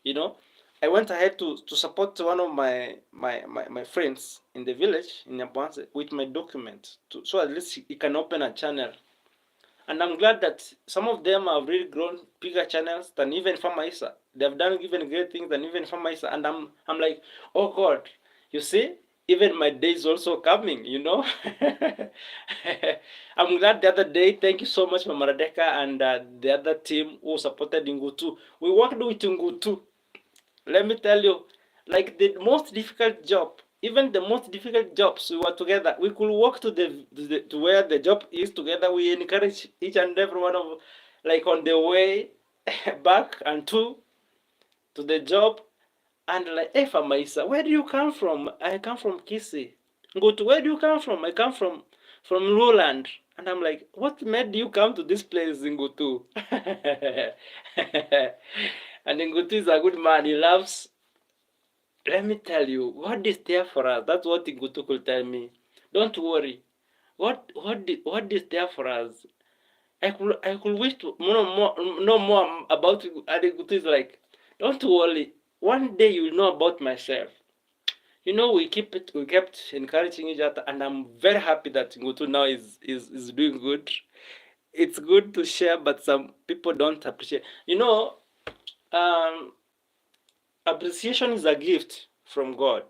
you know. I went ahead to support one of my friends in the village in Nyabanse with my document, so at least he can open a channel. And I'm glad that some of them have really grown bigger channels than even Farmer Isa. They've done even great things than even Farmer Isa. And I'm like, oh God, you see, even my day is also coming, you know. I'm glad the other day. Thank you so much, Mama Radeka, and the other team who supported Ngutu. We worked with Ngutu. Let me tell you, like the most difficult job, even the most difficult jobs, we were together. We could walk to where the job is together. We encourage each and every one of, like on the way back and to the job, and like, hey, Famaisa, where do you come from? I come from Kisi. Go to, where do you come from? I come from Lowland. And I'm like, what made you come to this place, Ngutu? And Ngutu is a good man. He loves, let me tell you, God is there for us. That's what Ngutu could tell me. Don't worry. What is there for us? I could wish to know more about it. And Ngutu is like, don't worry. One day you will know about myself. You know, we kept encouraging each other, and I'm very happy that Ngutu now is doing good. It's good to share, but some people don't appreciate. You know, um, appreciation is a gift from God.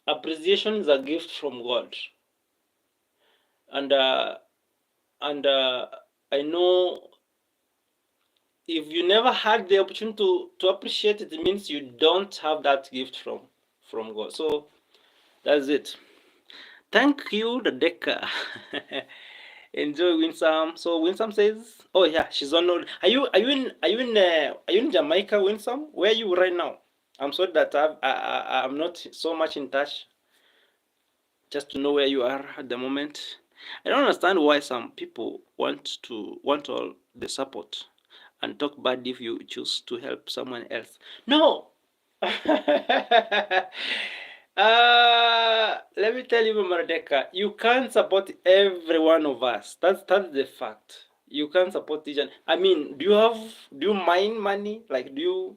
Appreciation is a gift from God, and I know if you never had the opportunity to appreciate it, it means you don't have that gift from God. So that's it. Thank you, the Deca. Enjoy Winsome. So Winsome says, "Oh yeah, she's on. Are you in Jamaica, Winsome? Where are you right now? I'm sorry that I'm not so much in touch. Just to know where you are at the moment. I don't understand why some people want all the support and talk bad if you choose to help someone else. No." Let me tell you, Maradeka, you can't support every one of us. That's the fact. You can't support each other. I mean, do you mine money? Like, do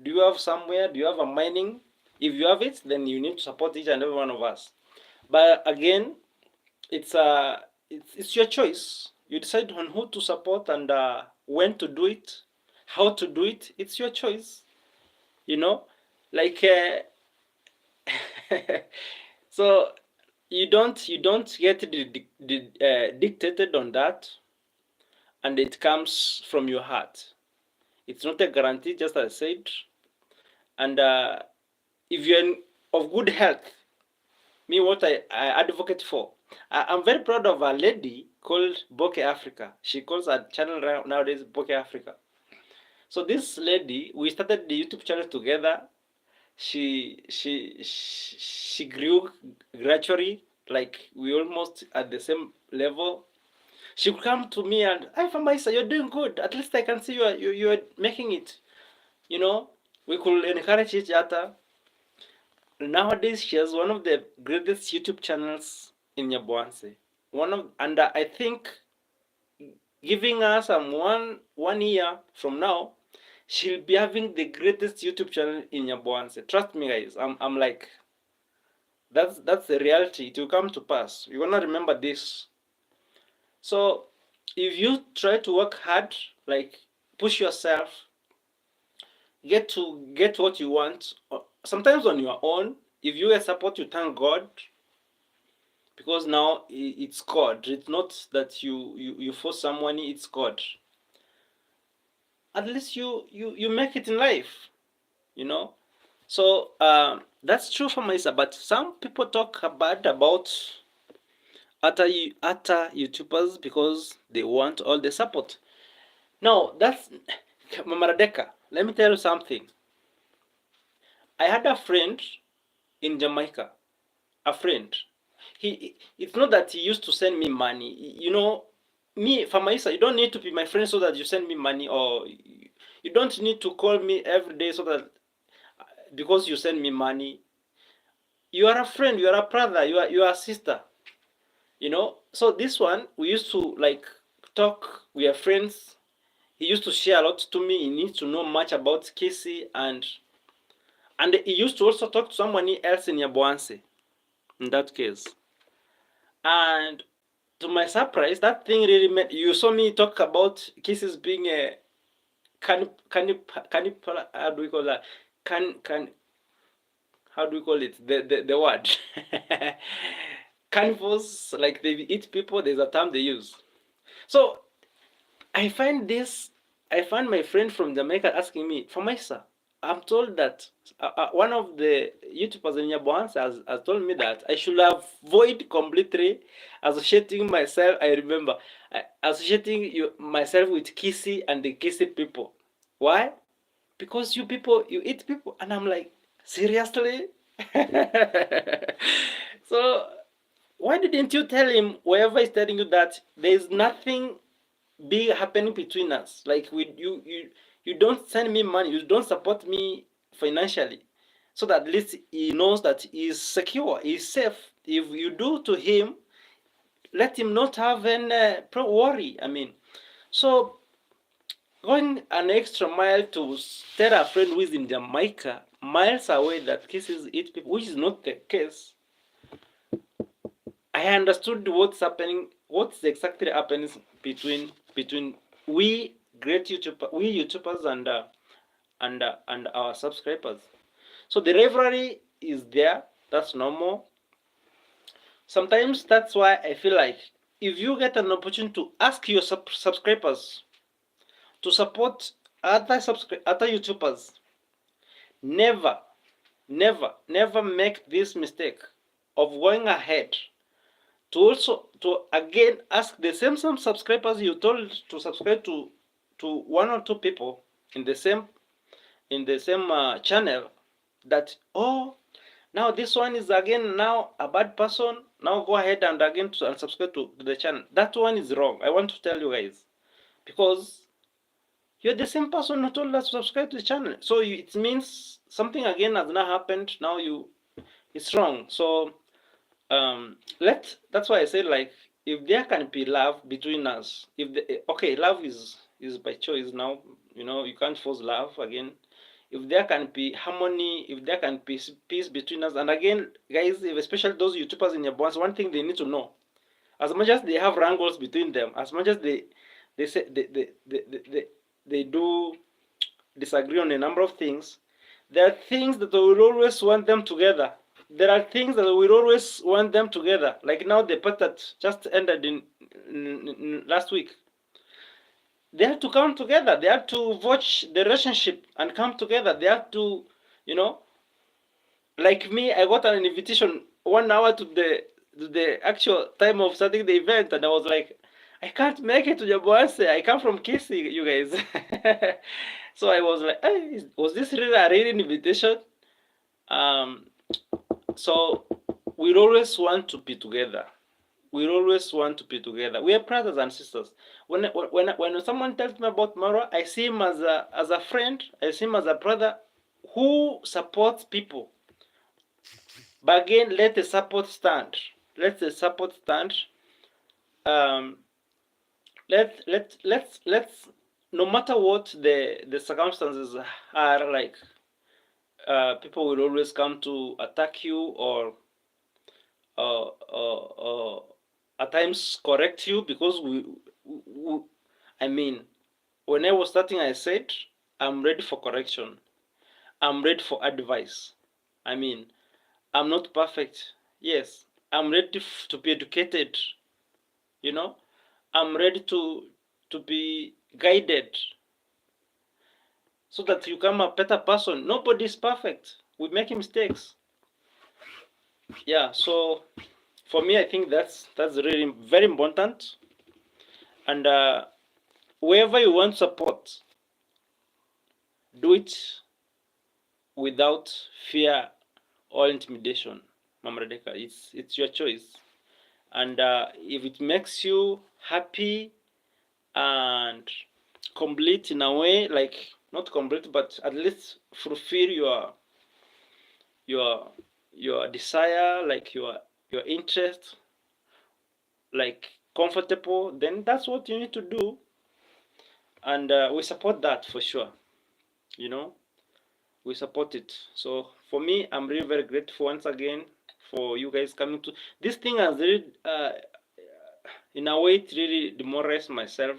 you have somewhere? Do you have a mining? If you have it, then you need to support each and every one of us. But again, it's your choice. You decide on who to support and when to do it, how to do it. It's your choice. You know, like so you don't get dictated on that, and it comes from your heart. It's not a guarantee, just as I said. And if you're of good health, me what I advocate for. I'm very proud of a lady called Bokeh Africa. She calls her channel nowadays Bokeh Africa. So this lady, we started the YouTube channel together. She grew gradually, like we almost at the same level. She would come to me and, "Hi Famaisa, you're doing good. At least I can see you're making it." You know, we could encourage each other. Nowadays, she has one of the greatest YouTube channels in Nyaboanse. And I think giving us one year from now, she'll be having the greatest YouTube channel in Nyaboanse. Trust me, guys. I'm like, that's the reality. It will come to pass. You're gonna remember this. So, if you try to work hard, like push yourself, get what you want. Sometimes on your own, if you get support, you thank God, because now it's God. It's not that you force someone. It's God. At least you make it in life, you know. So that's true for myself. But some people talk bad about other YouTubers because they want all the support. Now that's Mamaradeka. Let me tell you something. I had a friend in Jamaica. A friend. It's not that he used to send me money. You know, me, Famaisa, you don't need to be my friend so that you send me money, or you don't need to call me every day so that because you send me money. You are a friend, you are a brother, you are a sister. You know? So this one, we used to like talk, we are friends. He used to share a lot to me. He needs to know much about Kisi, and he used to also talk to someone else in Yaboanse in that case. And to my surprise, that thing really meant, you saw me talk about Kisses being a how do we call that? How do we call it? The word cannibals, like they eat people. There's a term they use. So I find my friend from Jamaica asking me, "Famaisa, I'm told that one of the YouTubers in Nyaboans has told me that I should avoid completely associating myself." I remember associating myself with Kisi and the Kisi people. Why? Because you people, you eat people. And I'm like, seriously? So why didn't you tell him, whoever is telling you, that there is nothing big happening between us? Like, you don't send me money, you don't support me financially, so that at least he knows that he's secure, he's safe. If you do to him, let him not have any worry. I mean, so going an extra mile to tell a friend who is in Jamaica, miles away, that Kisses eat people, which is not the case. I understood what's happening, what's exactly happening between we YouTubers and our subscribers. So the rivalry is there. That's normal. Sometimes that's why I feel like if you get an opportunity to ask your subscribers to support other YouTubers, never make this mistake of going ahead to also to again ask the same some subscribers you told to subscribe to one or two people in the same channel, that, oh, now this one is again now a bad person, now go ahead and again to unsubscribe to the channel. That one is wrong. I want to tell you guys, because you're the same person who told us to subscribe to the channel, so it means something again has not happened. Now it's wrong. So that's why I say, like, if there can be love between us, if okay, love is by choice now, you can't force love again. If there can be harmony, if there can be peace between us, and again, guys, if especially those YouTubers in your bonds, one thing they need to know, as much as they have wrangles between them, as much as they say they do disagree on a number of things, there are things that will always want them together. There are things that will always want them together. Like now, the part that just ended in last week. They have to come together. They have to watch the relationship and come together. They have to, like me, I got an invitation 1 hour to the actual time of starting the event, and I was like, I can't make it to Jaboase. I come from Kisi, you guys. So I was like, hey, was this really a real invitation? Um, so we always want to be together. We always want to be together. We are brothers and sisters. When someone tells me about Mara, I see him as a friend. I see him as a brother who supports people. But again, let the support stand. Let the support stand. Let's no matter what the circumstances are, like, people will always come to attack you, or at times correct you, because I mean, when I was starting, I said, I'm ready for correction. I'm ready for advice. I mean, I'm not perfect. Yes, I'm ready to be educated. I'm ready to be guided, so that you become a better person. Nobody is perfect. We make mistakes. Yeah, so for me, I think that's really very important. And wherever you want support, do it without fear or intimidation. Mama Rebecca, it's your choice. And if it makes you happy and complete in a way, like, not complete, but at least fulfill your desire, like your interest, like comfortable, then that's what you need to do. And we support that for sure. We support it. So for me, I'm really very grateful once again for you guys coming to this thing. Has really in a way, it really demoralized myself.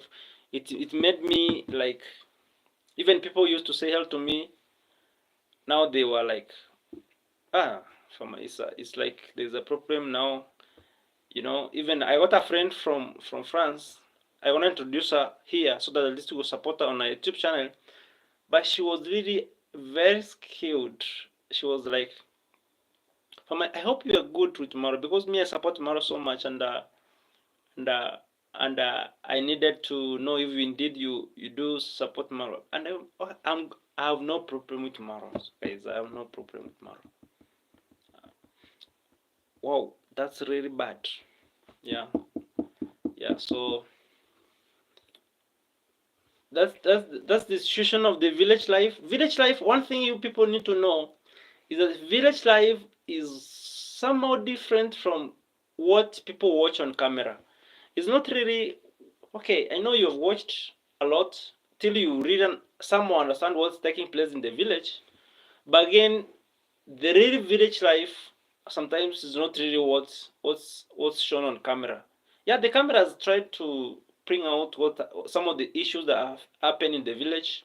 It made me, like, even people used to say hello to me, now they were like, it's like there's a problem now. Even I got a friend from France. I want to introduce her here so that at least we will support her on our YouTube channel. But she was really very skilled. She was like, I hope you are good with Maro, because me, I support Maro so much, and I needed to know if indeed you do support Maro. And I have no problem with Maro, guys. I have no problem with Maro. Wow, that's really bad. Yeah. So that's the situation of the village life. Village life. One thing you people need to know is that village life is somehow different from what people watch on camera. It's not really okay. I know you've watched a lot till you really somehow understand what's taking place in the village, but again, the real village life sometimes is not really what's shown on camera. Yeah, the camera has tried to bring out what some of the issues that have happened in the village,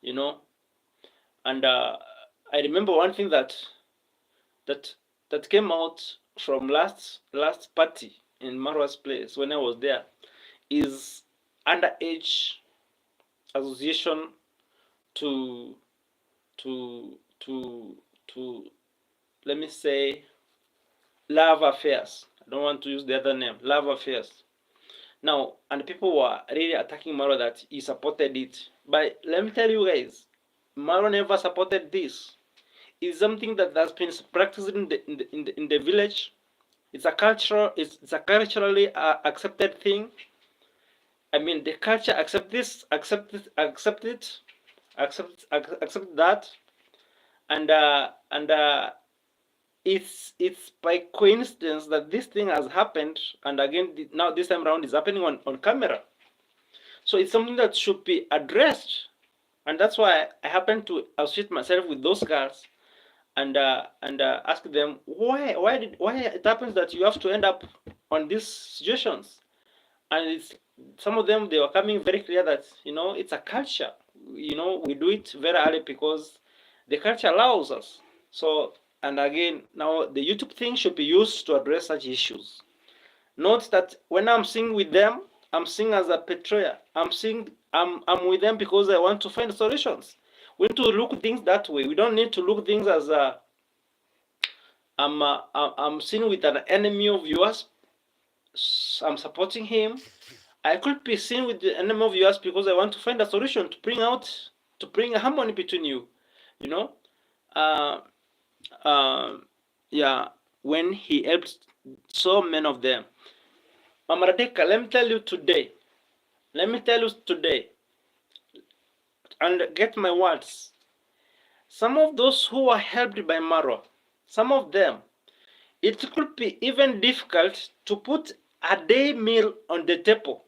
and I remember one thing that came out from last party in Marwa's place when I was there is underage association to to let me say love affairs. I don't want to use the other name, love affairs. Now, and people were really attacking Marwa that he supported it. But let me tell you guys, Marwa never supported this. It's something that has been practiced in the village. It's a culturally accepted thing. I mean, the culture accept this, accept it, accept that, and it's by coincidence that this thing has happened, and again now this time around is happening on camera. So it's something that should be addressed, and that's why I happen to associate myself with those girls and ask them why it happens that you have to end up on these situations. And it's some of them, they were coming very clear that it's a culture. We do it very early because the culture allows us. So, and again, now the YouTube thing should be used to address such issues. Not that when I'm singing with them, I'm singing as a betrayer. I'm with them because I want to find solutions. We need to look things that way. We don't need to look things as I'm seen with an enemy of yours. I'm supporting him. I could be seen with the enemy of yours because I want to find a solution to bring a harmony between you. Yeah, when he helped so many of them. Mama Radhika, let me tell you today, and get my words. Some of those who were helped by Marwa, some of them, it could be even difficult to put a day meal on the table.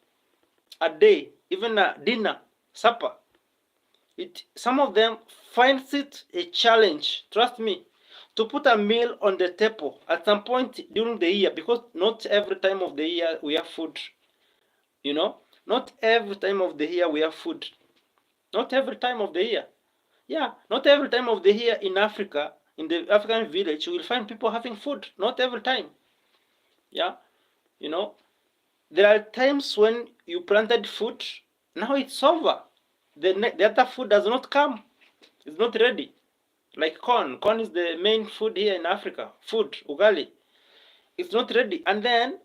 A day, even a dinner, supper. Some of them finds it a challenge, trust me, to put a meal on the table at some point during the year, because not every time of the year we have food. Not every time of the year we have food. Not every time of the year. Yeah, not every time of the year in Africa, in the African village, you will find people having food. Not every time. Yeah, there are times when you planted food, now it's over. The other food does not come. It's not ready. Like corn. Corn is the main food here in Africa. Food, ugali. It's not ready. And then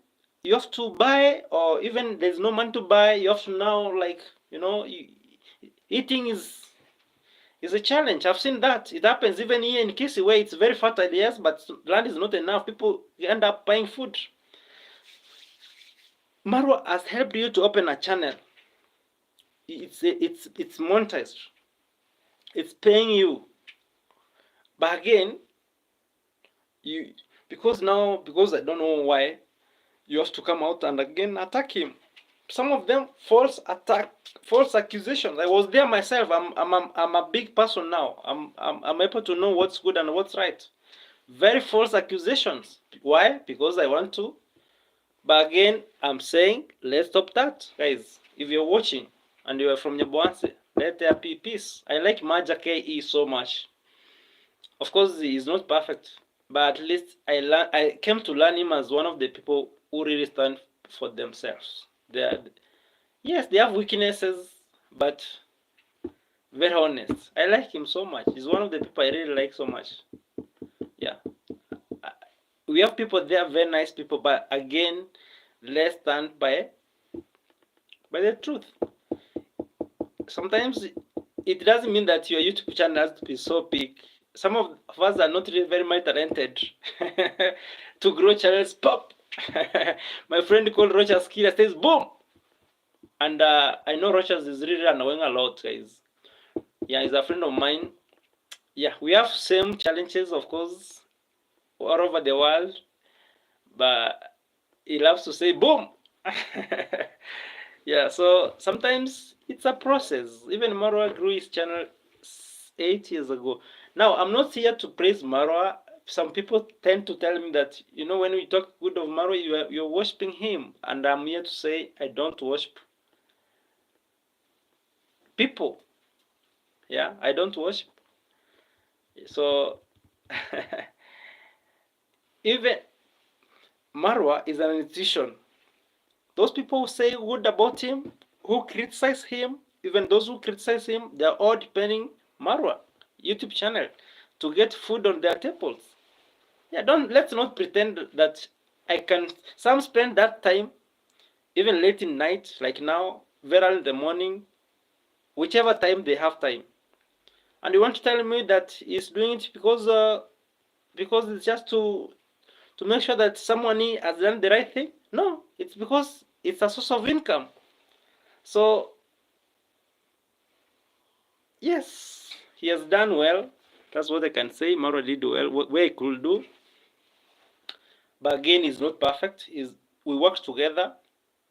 you have to buy, or even there's no money to buy, you have to now, eating is a challenge. I've seen that. It happens even here in Kisi, where it's very fertile, yes, but land is not enough. People end up buying food. Marwa has helped you to open a channel. It's monetized. It's paying you. But again, because I don't know why, you have to come out and again attack him. Some of them false accusations. I was there myself. I'm a big person now. I'm able to know what's good and what's right. Very false accusations. Why? Because I want to. But again, I'm saying, let's stop that, guys. If you're watching and you are from Nyaboanse, let there be peace. I like Maja KE so much. Of course, he's not perfect, but at least I came to learn him as one of the people who really stand for themselves. Yes, they have weaknesses, but very honest. I like him so much. He's one of the people I really like so much. Yeah. We have people there, very nice people, but again, let's stand by the truth. Sometimes it doesn't mean that your YouTube channel has to be so big. Some of us are not really very much talented to grow channels. Pop. My friend called Rochas Kira says boom, and I know Rochas is really annoying a lot, guys. Yeah, he's a friend of mine. Yeah, we have same challenges, of course, all over the world, but he loves to say boom. Yeah, so sometimes it's a process. Even Marwa grew his channel 8 years ago. Now, I'm not here to praise Marwa. Some people tend to tell me that, when we talk good of Marwa, you're worshiping him. And I'm here to say, I don't worship people. Yeah, I don't worship. So, even Marwa is an institution. Those people who say good about him, who criticize him, even those who criticize him, they're all depending Marwa YouTube channel to get food on their tables. Yeah, let's not pretend that some spend that time even late in night, like now, very early in the morning, whichever time they have time. And you want to tell me that he's doing it because it's just to make sure that someone has done the right thing? No, it's because it's a source of income. So yes, he has done well. That's what I can say. Maro did well where he could do. But again, he's not perfect. We work together.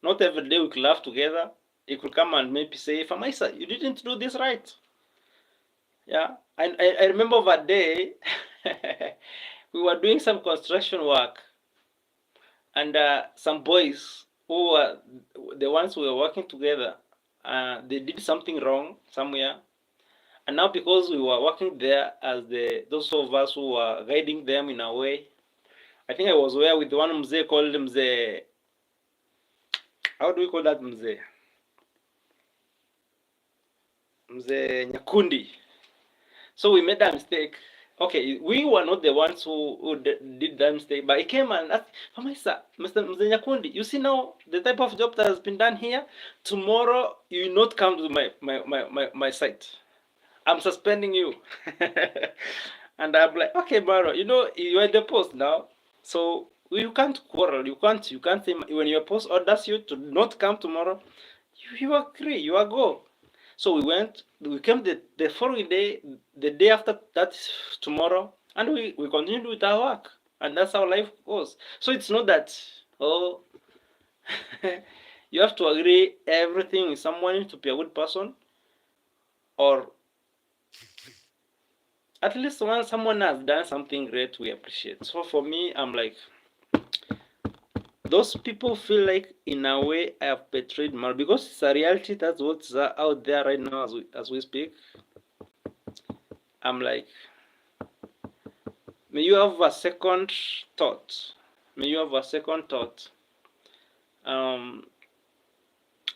Not every day we could laugh together. He could come and maybe say, Famaisa, you didn't do this right. Yeah. I remember that day we were doing some construction work, and some boys who were the ones who were working together, they did something wrong somewhere. And now because we were working there as those of us who were guiding them in a way, I think I was there with one mzee called mzee. How do we call that mzee? Mzee Nyakundi. So we made a mistake. Okay, we were not the ones who did that mistake, but he came and asked, Mr. Mzee Nyakundi, you see now the type of job that has been done here, tomorrow you will not come to my site. I'm suspending you. And I'm like, okay, Maro, you're in the post now. So you can't quarrel. You can't say when your post orders you to not come tomorrow, you agree, you are go. So we came the following day, the day after that tomorrow, and we continued with our work. And that's how life goes. So it's not that, oh, you have to agree everything with someone to be a good person, or at least when someone has done something great, we appreciate. So for me, I'm like, those people feel like in a way I have betrayed Maro, because it's a reality. That's what's out there right now as we speak. I'm like, may you have a second thought. May you have a second thought. And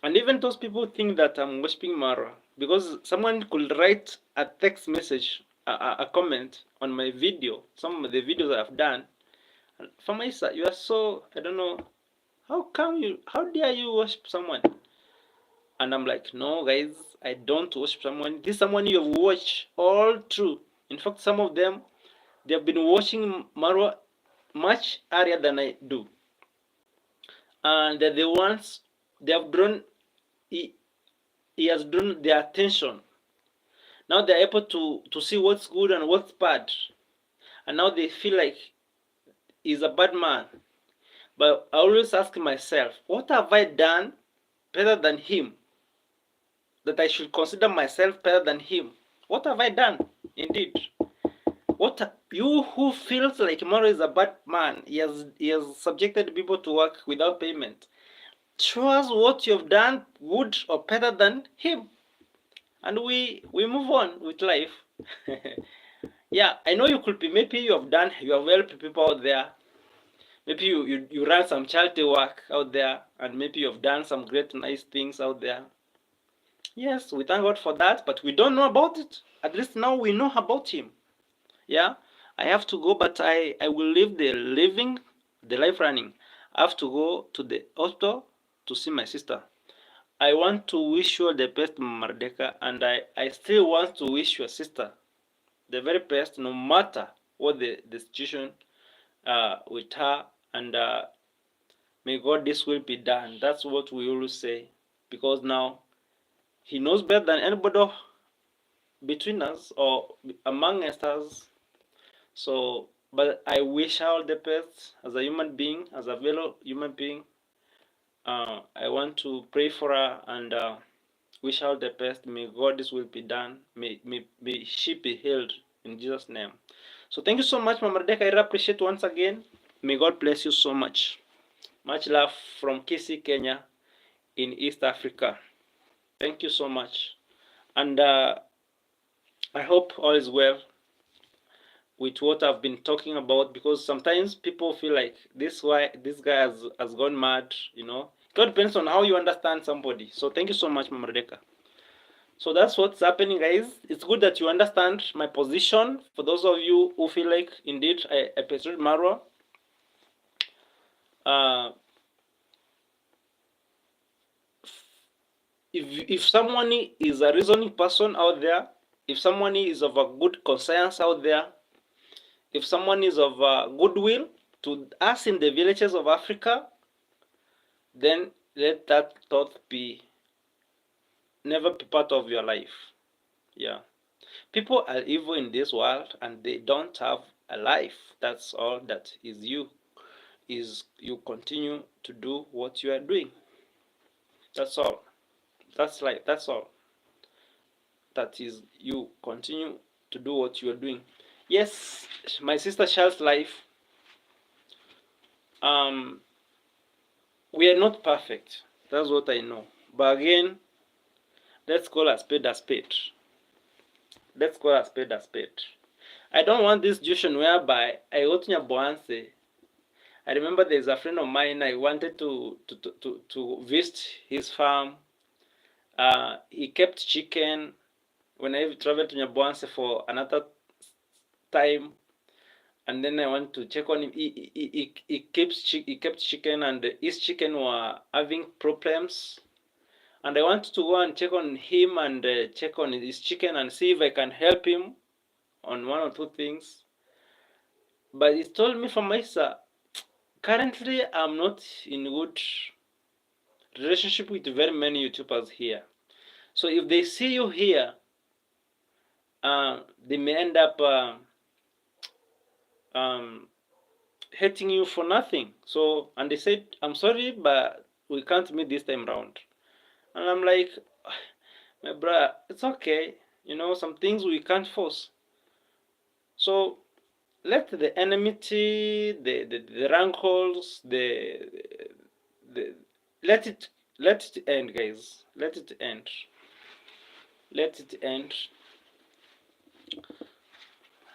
even those people think that I'm worshiping Maro, because someone could write a text message, a comment on my video, some of the videos I've done. Famaisa, you are so, I don't know, how dare you worship someone? And I'm like, no, guys, I don't worship someone. This is someone you have watched all through. In fact, some of them, they have been watching Marwa much earlier than I do. And they're the ones, they have drawn, he has drawn their attention. Now they're able to see what's good and what's bad. And now they feel like he's a bad man. But I always ask myself, what have I done better than him, that I should consider myself better than him? What have I done? Indeed. You who feels like Maro is a bad man, he has subjected people to work without payment, show us what you've done good or better than him, and we move on with life. Yeah, I know you could be, maybe you have helped people out there. Maybe you run some charity work out there, and maybe you've done some great nice things out there. Yes, we thank God for that, but we don't know about it. At least now we know about him. Yeah, I have to go, but I will leave the life running. I have to go to the hospital to see my sister. I want to wish you the best, Mardeka, and I still want to wish your sister the very best, no matter what the situation with her, and may God this will be done. That's what we always say, because now he knows better than anybody between us or among us. So, but I wish her all the best as a human being, as a fellow human being. I want to pray for her and wish her all the best. May God's will be done. May she be healed in Jesus' name. So thank you so much, Mama Rebecca. I appreciate once again. May God bless you so much. Much love from Kisii, Kenya, in East Africa. Thank you so much. And I hope all is well with what I've been talking about, because sometimes people feel like this guy has gone mad, God depends on how you understand somebody. So thank you so much, Mama Rebecca. So that's what's happening, guys. It's good that you understand my position. For those of you who feel like indeed I betrayed Marwa, uh, if someone is a reasoning person out there, if someone is of a good conscience out there, if someone is of goodwill to us in the villages of Africa, then let that thought be never be part of your life. Yeah. People are evil in this world and they don't have a life. That's all that is you. Is you continue to do what you are doing. That's all. That's all. That is you continue to do what you are doing. Yes, my sister Charles' life, um, we are not perfect. That's what I know. But again, let's call a spade a spade. Let's call a spade a spade. I don't want this situation whereby I go to Nyaboanse. I remember there's a friend of mine. I wanted to visit his farm. He kept chicken. When I traveled to Nyaboanse for another time, and then I want to check on him. He kept chicken, and his chicken were having problems. And I want to go and check on him and check on his chicken and see if I can help him on one or two things. But he told me from myself, currently I'm not in good relationship with very many YouTubers here. So if they see you here, they may end up hating you for nothing. So, and they said, I'm sorry, but we can't meet this time round. And I'm like, my brother, it's okay. You know, some things we can't force. So let the enmity, the rankles, the let it end, guys. Let it end. Let it end.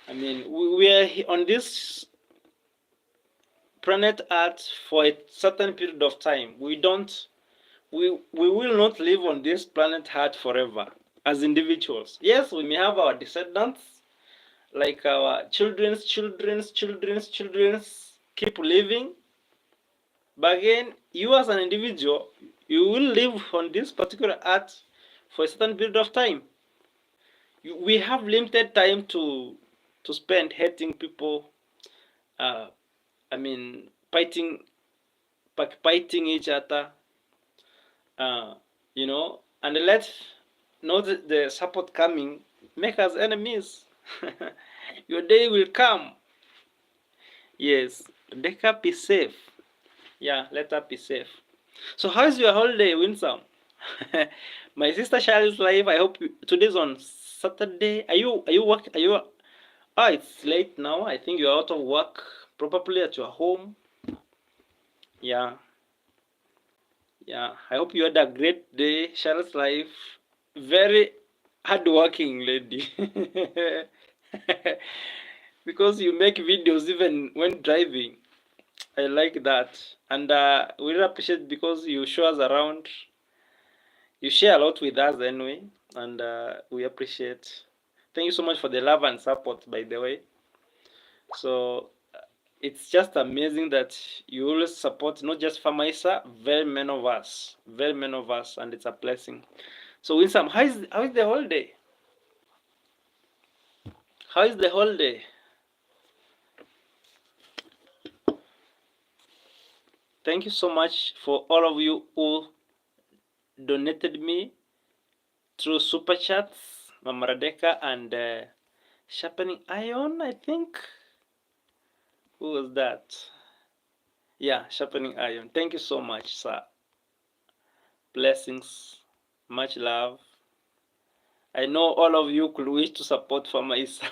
I mean, we are on this planet Earth for a certain period of time. We will not live on this planet Earth forever as individuals. Yes, we may have our descendants, like our children's keep living. But again, you as an individual, you will live on this particular earth for a certain period of time. We have limited time to spend hating people. I mean, fighting each other. You know, and let not the support coming make us enemies. Your day will come. Yes, let her be safe. Yeah, let her be safe. So how is your holiday, Winsome? My sister Charlie's life. I hope today's on Saturday. Are you work? Are you? Ah, it's late now. I think you're out of work, probably at your home. Yeah, yeah. I hope you had a great day, Charlie's life. Very hardworking lady. Because you make videos even when driving. I like that, and we really appreciate because you show us around. You share a lot with us anyway, and we appreciate. Thank you so much for the love and support, by the way. So it's just amazing that you always support not just Famaisa, very many of us, and it's a blessing. So Winsome, how is the holiday? How is the holiday? Thank you so much for all of you who donated me through super chats, Mama Radeka and Sharpening Iron, I think. Who was that? Yeah, Sharpening Iron. Thank you so much, sir. Blessings. Much love. I know all of you could wish to support Famaisa,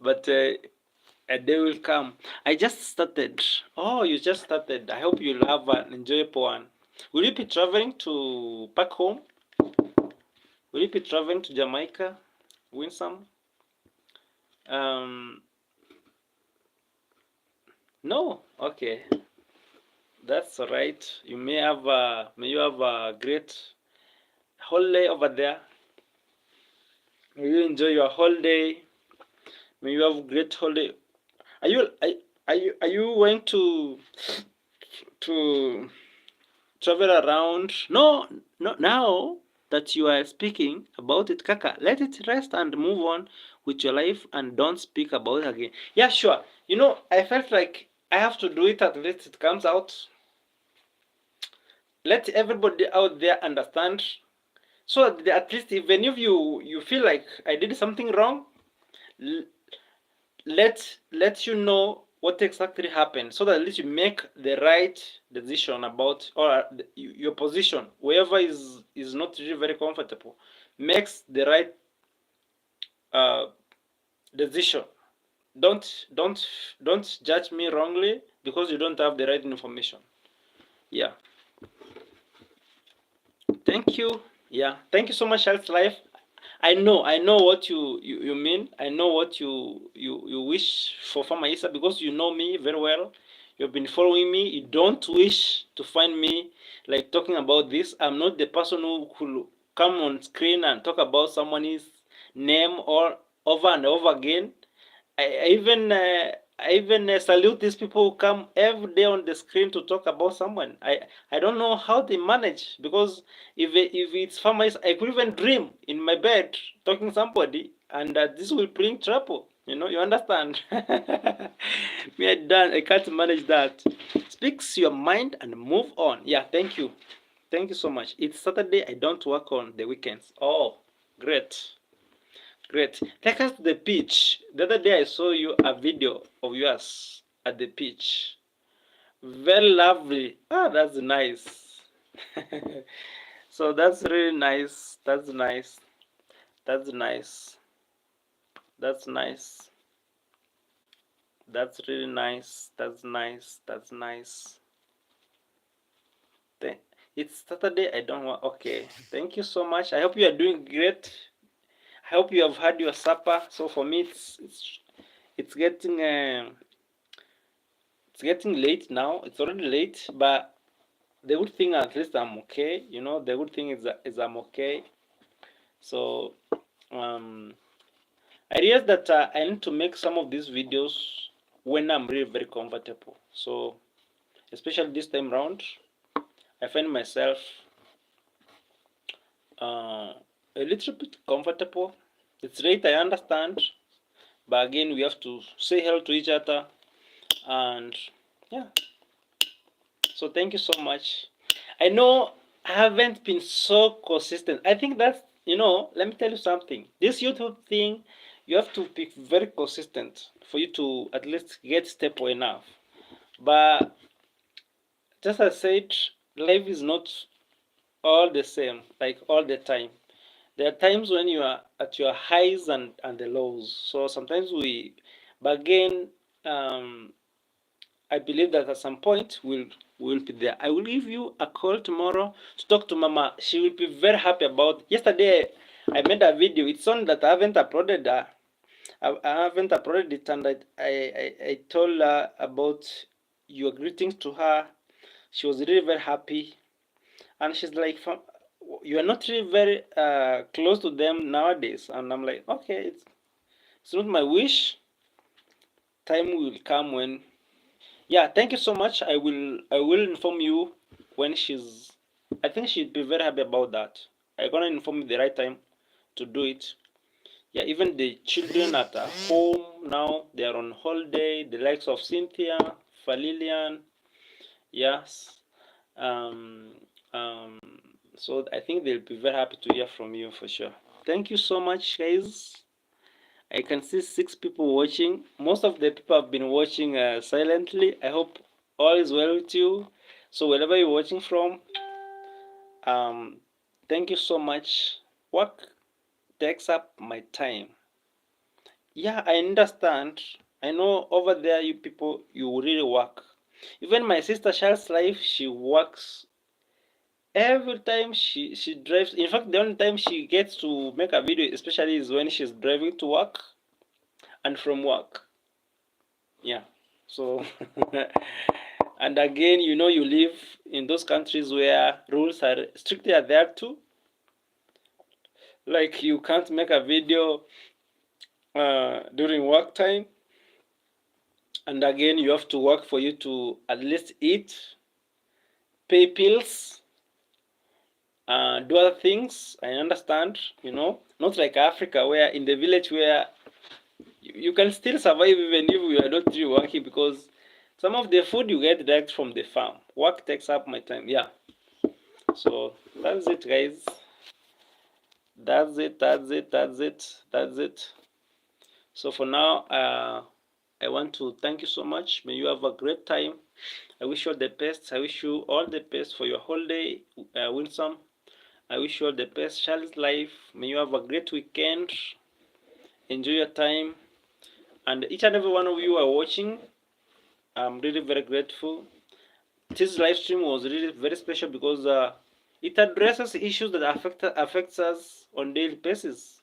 but a day will come. I just started. Oh, you just started. I hope you'll have an enjoyable one. Will you be traveling to back home? Will you be traveling to Jamaica? Winsome? No. Okay. That's all right. May you have a great holiday over there. May you enjoy your holiday. May you have a great holiday. Are you going to travel around? No, no. Now that you are speaking about it, Kaka, let it rest and move on with your life and don't speak about it again. Yeah, sure. I felt like I have to do it, at least it comes out. Let everybody out there understand, so that at least even if you feel like I did something wrong, let you know what exactly happened, so that at least you make the right decision about, or your position, whoever is not really very comfortable, makes the right uh, decision. Don't judge me wrongly because you don't have the right information. Yeah, thank you. Yeah, thank you so much, Health Life. I know what you mean. I know what you wish for Farmer Isa, because you know me very well. You've been following me. You don't wish to find me like talking about this. I'm not the person who will come on screen and talk about someone's name or over and over again. I even salute these people who come every day on the screen to talk about someone. I don't know how they manage, because if it's farmers, I could even dream in my bed talking somebody, and this will bring trouble. You understand? Me, I can't manage that. Speaks your mind and move on. Yeah, thank you so much. It's Saturday. I don't work on the weekends. Oh, great. Great. Take us to the beach. The other day I saw you a video of yours at the beach. Very lovely. Ah, that's nice. So that's really nice. That's nice. That's nice. That's nice. That's really nice. That's nice. That's nice. It's Saturday. I don't want. Okay. Thank you so much. I hope you are doing great. I hope you have had your supper. So for me, it's getting it's getting late now. It's already late, but the good thing, at least I'm okay. The good thing is I'm okay. So I realized that I need to make some of these videos when I'm really very comfortable. So especially this time round, I find myself a little bit comfortable. It's late, I understand, but again, we have to say hello to each other, and yeah. So thank you so much. I know I haven't been so consistent. I think that's, let me tell you something. This YouTube thing, you have to be very consistent for you to at least get stable enough. But just as I said, life is not all the same, like all the time. There are times when you are at your highs and the lows. So sometimes but again, I believe that at some point we'll be there. I will give you a call tomorrow to talk to Mama. She will be very happy about. Yesterday, I made a video. It's on that I haven't uploaded. I haven't uploaded it, and I told her about your greetings to her. She was really very happy, and she's like, "You are not really very close to them nowadays." And I'm like, "Okay, it's not my wish. Time will come when." Yeah, thank you so much. I will inform you when she's. I think she'd be very happy about that. I'm gonna inform you the right time to do it. Yeah, even the children at home now, they are on holiday. The likes of Cynthia, Falilian, yes. Um, um. So I think they'll be very happy to hear from you for sure. Thank you so much, guys. I can see 6 people watching. Most of the people have been watching silently. I hope all is well with you. So wherever you're watching from, um, thank you so much. Work takes up my time. Yeah, I understand. I know over there, you people, you really work. Even my sister Charles Life, she works every time she drives. In fact, the only time she gets to make a video, especially, is when she's driving to work and from work. Yeah. So, and again, you live in those countries where rules are strictly adhered to. Like, you can't make a video during work time, And again, you have to work for you to at least eat, pay bills, do other things. I understand, not like Africa, where in the village where you can still survive even if you are not really working, because some of the food you get direct from the farm. Work takes up my time. Yeah. So that's it, guys. That's it. That's it. That's it. That's it. So for now, I want to thank you so much. May you have a great time. I wish you all the best. I wish you all the best for your holiday, Wilson. I wish you all the best. Charlie's Life. May you have a great weekend. Enjoy your time. And each and every one of you are watching. I'm really very grateful. This live stream was really very special because it addresses issues that affects us on daily basis.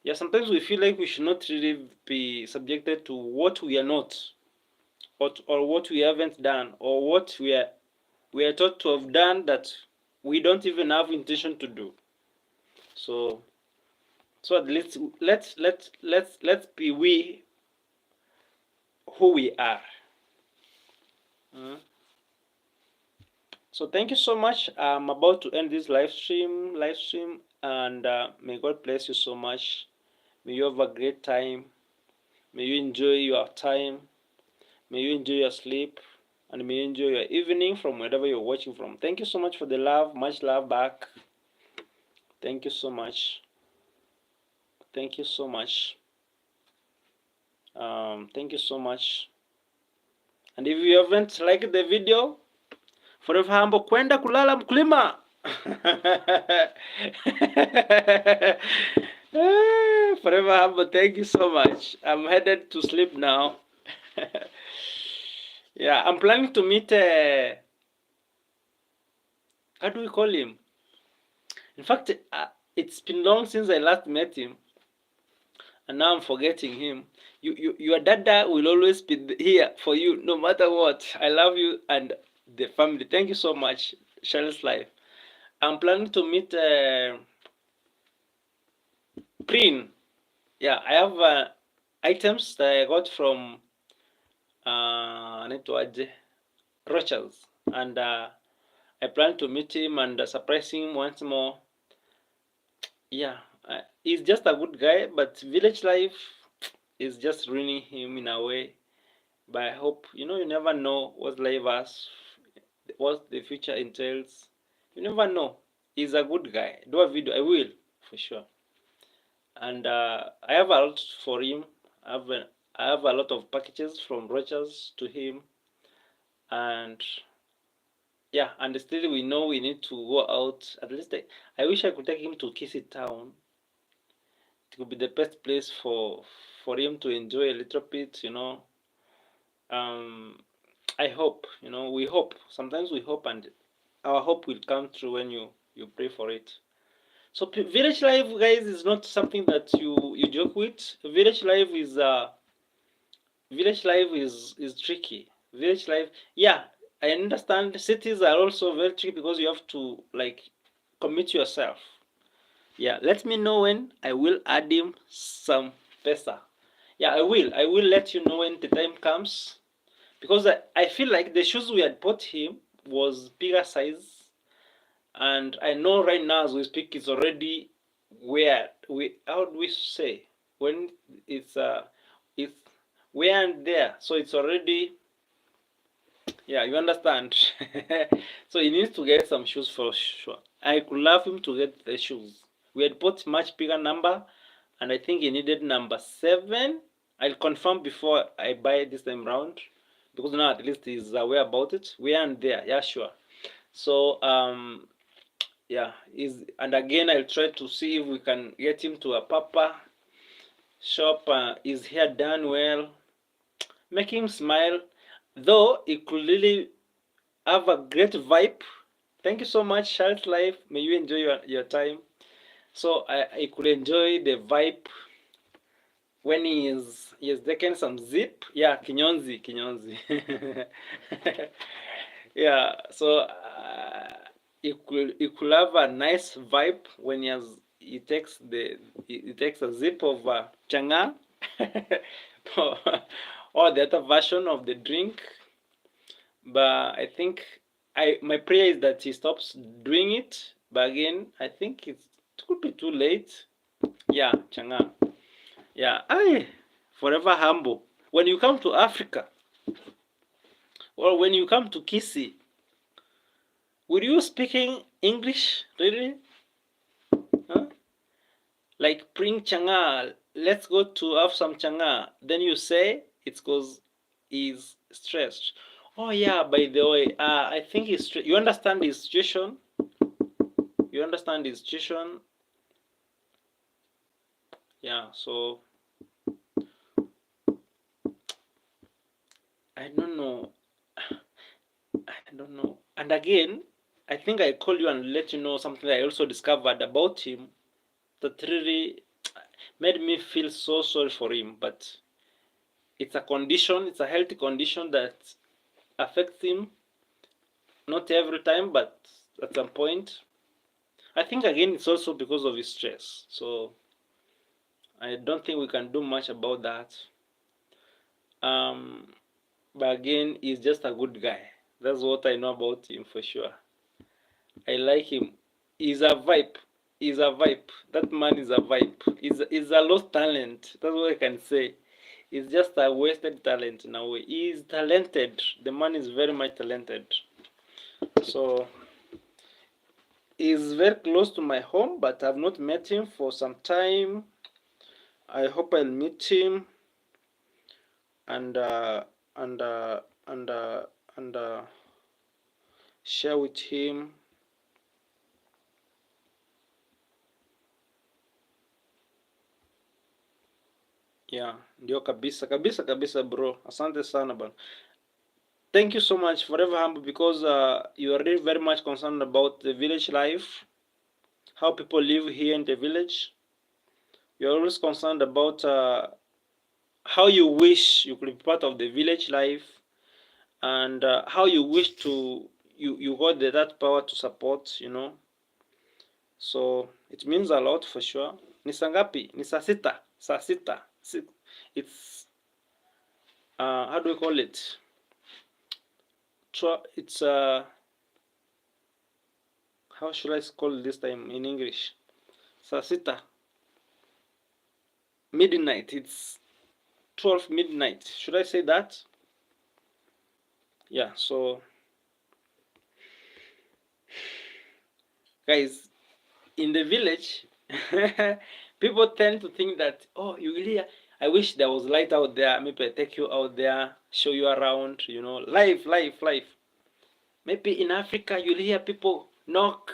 Yeah, sometimes we feel like we should not really be subjected to what we are not, or what we haven't done, or what we are taught to have done that we don't even have intention to do. So at least let's be we who we are. So thank you so much. I'm about to end this live stream, and may God bless you so much. May you have a great time. May you enjoy your time. May you enjoy your sleep, and may you enjoy your evening from wherever you're watching from. Thank you so much for the love. Much love back. Thank you so much. Thank you so much. Thank you so much. And if you haven't liked the video, Forever Humble, kwenda kulala mkulima. Forever Humble, thank you so much. I'm headed to sleep now. Yeah, I'm planning to meet, how do we call him? In fact, it's been long since I last met him, and now I'm forgetting him. Your dada will always be here for you, no matter what. I love you and the family. Thank you so much, Charlie's Life. I'm planning to meet Prin. Yeah, I have items that I got from Rochers, and I plan to meet him and surprise him once more. Yeah, he's just a good guy, but village life is just ruining him in a way. But I hope, you never know what life has, what the future entails. You never know. He's a good guy. Do a video. I will, for sure. And I have a lot for him. I have a lot of packages from Rogers to him. And yeah, and still we know we need to go out. At least I wish I could take him to Kisii Town. It would be the best place for him to enjoy a little bit, I hope, we hope. Sometimes we hope, and our hope will come true when you pray for it. So village life, guys, is not something that you joke with. Village life is tricky. Village life, yeah, I understand. Cities are also very tricky because you have to commit yourself. Yeah, let me know when I will add him some pesa. Yeah, I will let you know when the time comes, because I feel like the shoes we had bought him was bigger size, and I know right now as we speak it's already where how do we say, when it's where and there, so it's already, yeah, you understand. So he needs to get some shoes for sure. I could love him to get the shoes. We had bought much bigger number, and I think he needed number 7. I'll confirm before I buy this time round, because now at least he's aware about it. We are there, yeah, sure. So yeah, and again I'll try to see if we can get him to a papa shop. His hair done well, make him smile, though it could really have a great vibe. Thank you so much, Charles Life. May you enjoy your time. So I could enjoy the vibe when he has taken some zip. Yeah, kinyonzi. Yeah, so it could have a nice vibe when he takes a zip of changa or the other version of the drink. But I think my prayer is that he stops doing it. But again, I think it could be too late. Yeah, Changa. Yeah, I forever humble. When you come to Africa, or when you come to Kisii, were you speaking English really? Huh? Like bring changa, let's go to have some changa. Then you say it's because he's stressed. Oh yeah, by the way, I think he's you understand his situation. You understand his situation. Yeah, so I don't know. I don't know. And again, I think I call you and let you know something I also discovered about him that really made me feel so sorry for him. But it's a condition, it's a healthy condition that affects him. Not every time, but at some point. I think again it's also because of his stress. So I don't think we can do much about that. Um, but again, he's just a good guy. That's what I know about him for sure. I like him. He's a vibe. He's a vibe. That man is a vibe. He's a lost talent. That's what I can say. He's just a wasted talent in a way. He's talented. The man is very much talented. So he's very close to my home, but I've not met him for some time. I hope I'll meet him and and uh, and uh, and share with him. Yeah, ndio kabisa kabisa kabisa bro. Asante sana bana. Thank you so much, Forever Humble, because you are really very much concerned about the village life, how people live here in the village. You're always concerned about how you wish you could be part of the village life, and how you wish to you got that power to support, you know. So it means a lot for sure. Ni saa ngapi? Ni saa sita. Saa sita. It's how do we call it? It's how should I call this time in English? Saa sita. Midnight. It's 12 midnight. Should I say that? Yeah, so guys, in the village, people tend to think that, oh, you really, I wish there was light out there. Maybe I take you out there, show you around, you know, life, life, life. Maybe in Africa, you'll hear people knock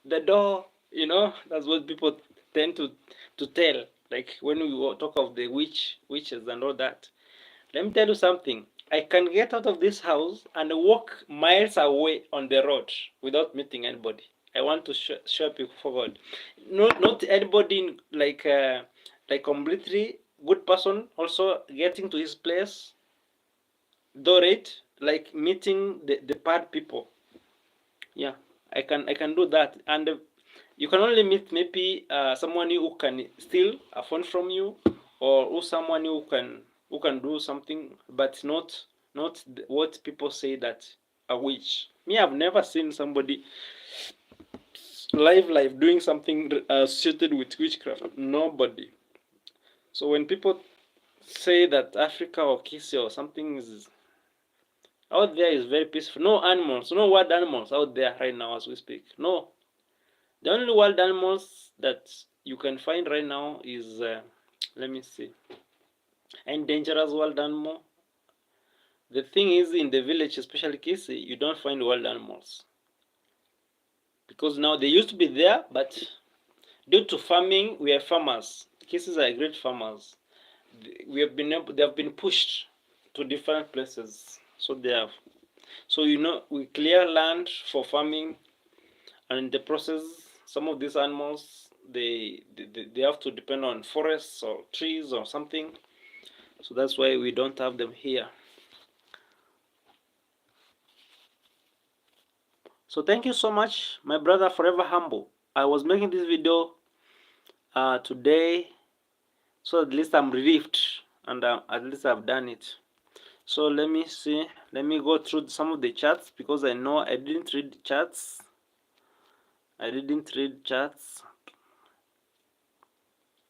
the door, you know, that's what people tend to tell. Like when we talk of the witches and all that. Let me tell you something. I can get out of this house and walk miles away on the road without meeting anybody. I want to show people forward. Not anybody like completely good person also getting to his place. Do it like meeting the bad people. Yeah, I can do that, and you can only meet maybe someone who can steal a phone from you, or someone who can do something, but not what people say that a witch. Me, I've never seen somebody live doing something associated with witchcraft. Nobody. So when people say that Africa or Kisii or something is out there is very peaceful, no animals, no wild animals out there right now as we speak. No, the only wild animals that you can find right now is let me see, endangered wild animal. The thing is, in the village, especially Kisii, you don't find wild animals because now they used to be there, but due to farming, we are farmers. Kisiis are great farmers. They have been pushed to different places, so they have. So you know, we clear land for farming, and in the process, some of these animals they have to depend on forests or trees or something. So that's why we don't have them here. So thank you so much, my brother, Forever Humble. I was making this video today, so at least I'm relieved, and at least I've done it. So let me see. Let me go through some of the charts because I know I didn't read charts. I didn't read charts.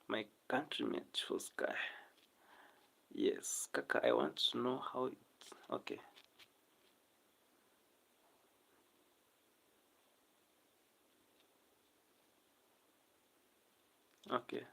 My countrymen for Sky. Yes, Kaka, I want to know how it's okay. Okay.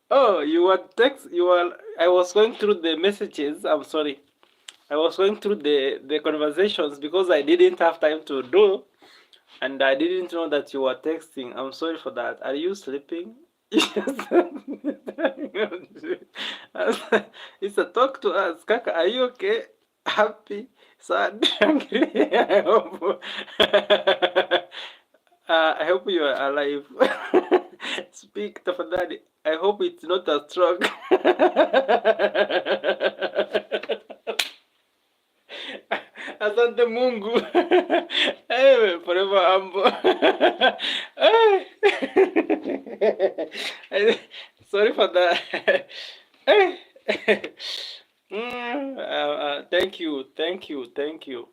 Oh, you were I was going through the messages. I'm sorry. I was going through the conversations because I didn't have time to do, and I didn't know that you were texting. I'm sorry for that. Are you sleeping? Yes. It's a talk to us. Kaka, are you okay? Happy? Sad? Angry? I hope you are alive. Speak, tafadhali. I hope it's not a stroke. Asante Mungu. Hey, forever humble. Hey. Sorry for that. Hey. Thank you, thank you, thank you.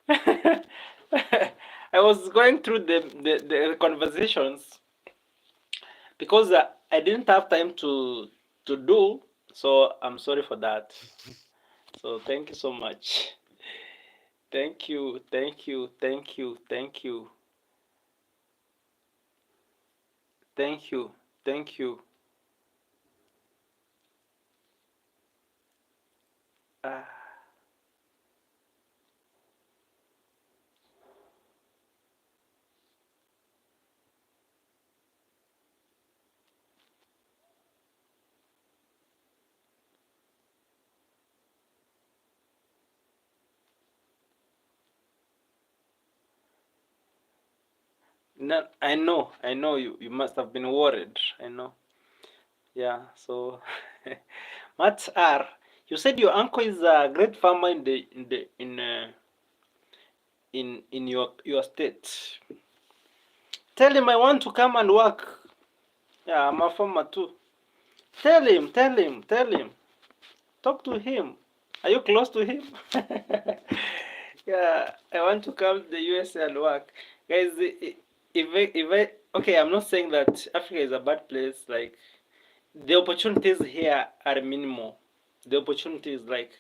I was going through the conversations because I didn't have time to do, so I'm sorry for that. So thank you so much. Thank you, thank you, thank you, thank you, thank you, thank you. Ah. No, I know you must have been worried. I know. Yeah, so Matt R, you said your uncle is a great farmer in your state. Tell him I want to come and work. Yeah, I'm a farmer too. Tell him, tell him, tell him. Talk to him. Are you close to him? Yeah, I want to come to the USA and work. Guys, okay, I'm not saying that Africa is a bad place. Like, the opportunities here are minimal. The opportunities, like,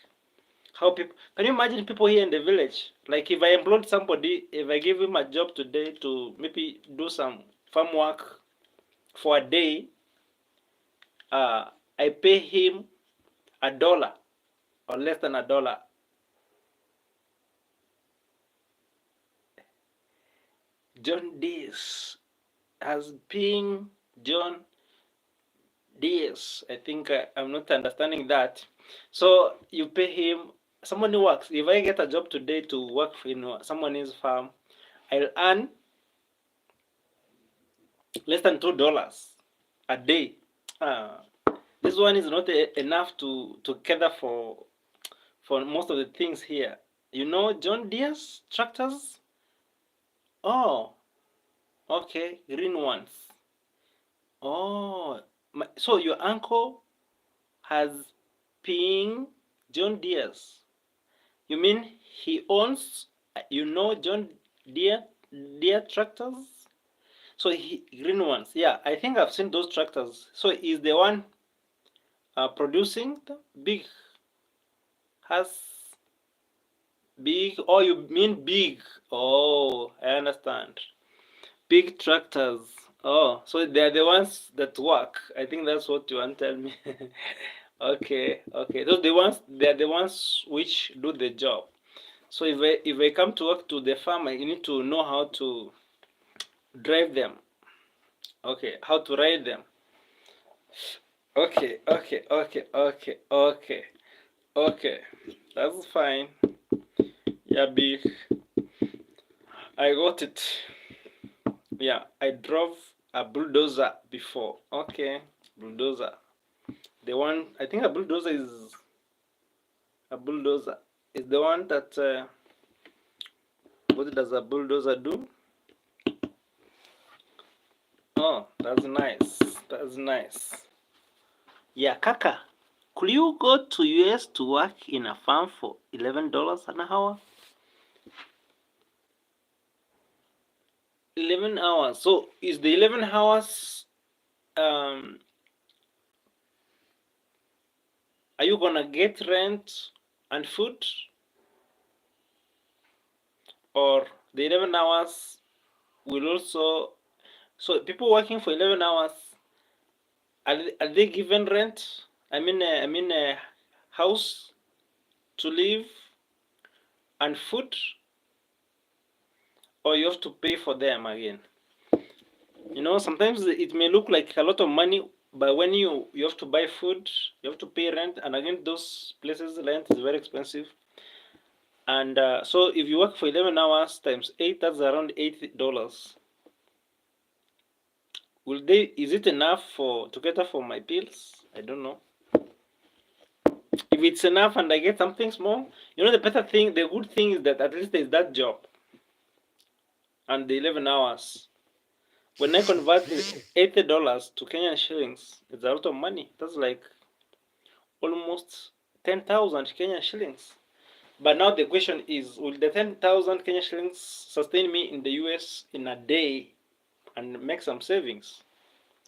how people, can you imagine people here in the village? Like, if I employed somebody, if I give him a job today to maybe do some farm work for a day, I pay him $1 or less than $1. John Dees has been John Dees. I think I'm not understanding that. So you pay him. Someone who works. If I get a job today to work in someone's farm, I'll earn less than $2 a day. Uh, this one is not enough to cater for most of the things here. You know John Deere's tractors? Oh, okay, green ones. Oh, so your uncle has ping John Deere's. You mean he owns, John Deere tractors? So green ones. Yeah, I think I've seen those tractors. So is the one producing the big, has big, oh, you mean big. Oh, I understand. Big tractors. Oh, so they're the ones that work. I think that's what you want to tell me. Okay, okay. They're the ones which do the job. So if I come to work to the farm, I need to know how to drive them. Okay, how to ride them. Okay, okay, okay, okay, okay, okay. That's fine. Yeah, big. I got it. Yeah, I drove a bulldozer before. Okay, bulldozer. The one, I think a bulldozer is the one that what does a bulldozer do? Oh, that's nice. That's nice. Yeah, Kaka, could you go to US to work in a farm for $11 an hour? 11 hours. So is the 11 hours, um are you gonna get rent and food, or the 11 hours will also, so people working for 11 hours, are they given rent? I mean a house to live and food, or you have to pay for them again? Sometimes it may look like a lot of money, but when you have to buy food, you have to pay rent, and again, those places rent is very expensive. And so if you work for 11 hours times 8, that's around $80. Is it enough for to cater for my bills? I don't know. If it's enough and I get something small, the good thing is that at least there's that job and the 11 hours. When I convert $80 to Kenyan shillings, it's a lot of money. That's like almost 10,000 Kenyan shillings. But now the question is, will the 10,000 Kenyan shillings sustain me in the US in a day and make some savings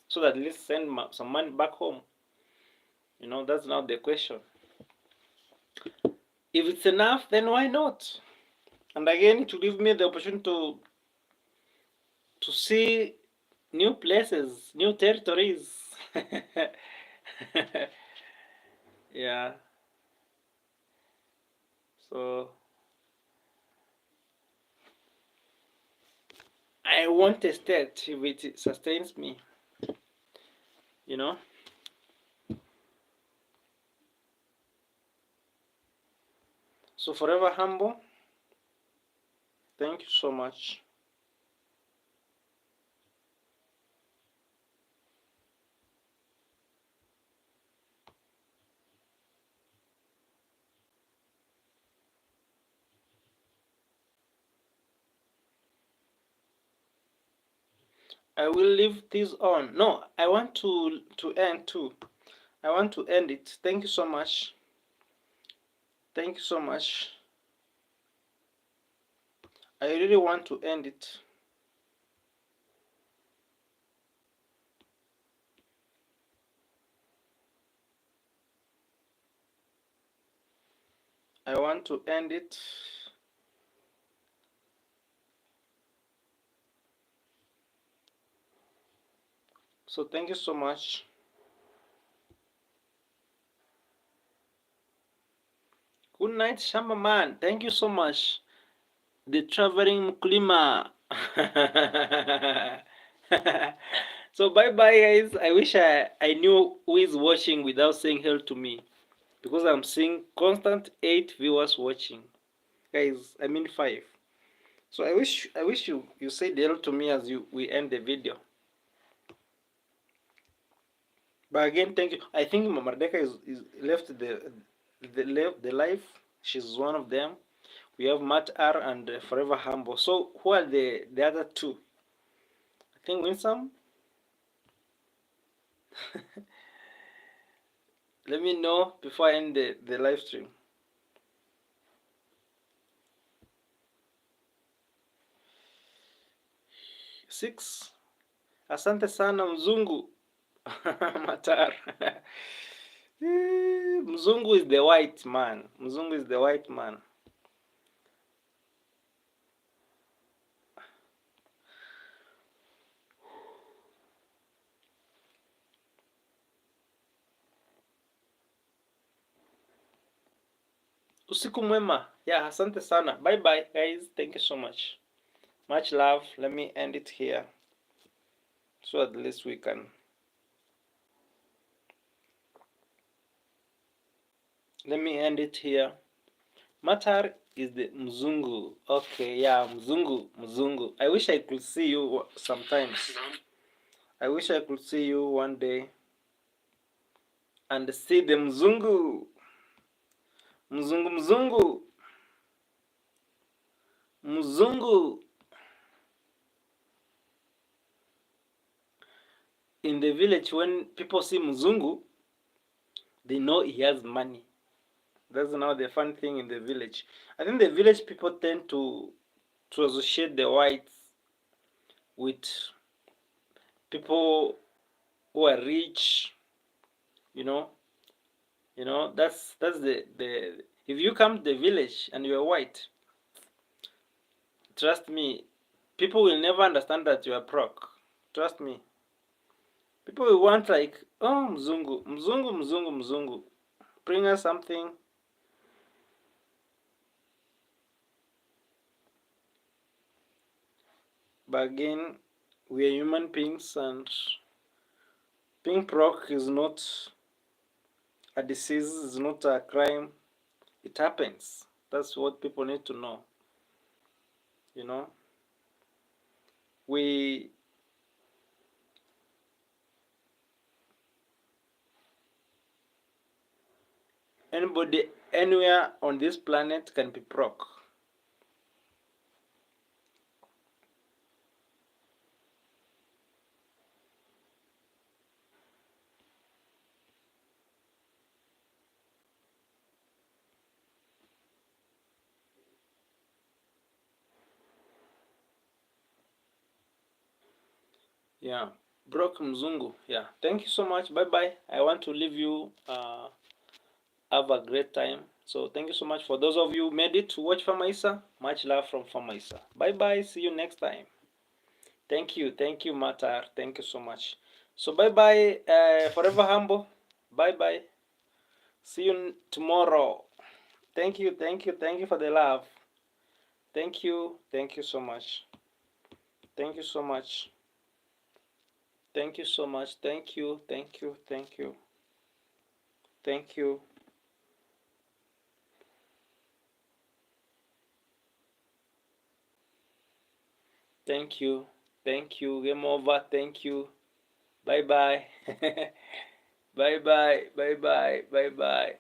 so that at least send some money back home? That's now the question. If it's enough, then why not? And again, it will give me the opportunity to see new places, new territories. Yeah. So I want a state if it sustains me, you know. So forever humble. Thank you so much. I will leave this on. No, I want to end too. I want to end it. Thank you so much. Thank you so much. I really want to end it. I want to end it. So thank you so much. Good night, Shamba Man. Thank you so much. The traveling Mkulima. So bye bye guys. I wish I knew who is watching without saying hello to me, because I'm seeing constant 8 viewers watching. Guys, I mean 5. So I wish you said hello to me as we end the video. But again, thank you. I think Mamardeka is left the live. She's one of them. We have Matt R and Forever Humble. So who are the other two? I think Winsome. Let me know before I end the live stream. Six. Asante sana mzungu. Matar. Mzungu is the white man. Mzungu is the white man. Usiku mwema. Yeah, asante sana. Bye bye guys. Thank you so much. Much love. Let me end it here, so at least we can. Let me end it here. Matar is the Mzungu. Okay, yeah, Mzungu, Mzungu. I wish I could see you sometimes. I wish I could see you one day and see the Mzungu. Mzungu, Mzungu. Mzungu. In the village, when people see Mzungu, they know he has money. That's now the fun thing in the village. I think the village people tend to associate the whites with people who are rich, you know. That's the if you come to the village and you're white, trust me, people will never understand that you are broke. Trust me. People will want like, oh, mzungu, mzungu, mzungu, mzungu. Bring us something. But again, we are human beings, and being broke is not a disease, is not a crime. It happens. That's what people need to know. You know, we anybody anywhere on this planet can be broke. Yeah, broke mzungu. Yeah, thank you so much. Bye bye. I want to leave you. Have a great time. So thank you so much for those of you who made it to watch Famaisa. Much love from Famaisa. Bye bye. See you next time. Thank you, Matar. Thank you so much. So bye bye. Forever humble. Bye bye. See you tomorrow. Thank you for the love. Thank you so much. Thank you so much. Thank you so much. Thank you. Thank you. Thank you. Thank you. Thank you. Thank you. Game over. Thank you. Bye bye. Bye bye. Bye bye. Bye bye.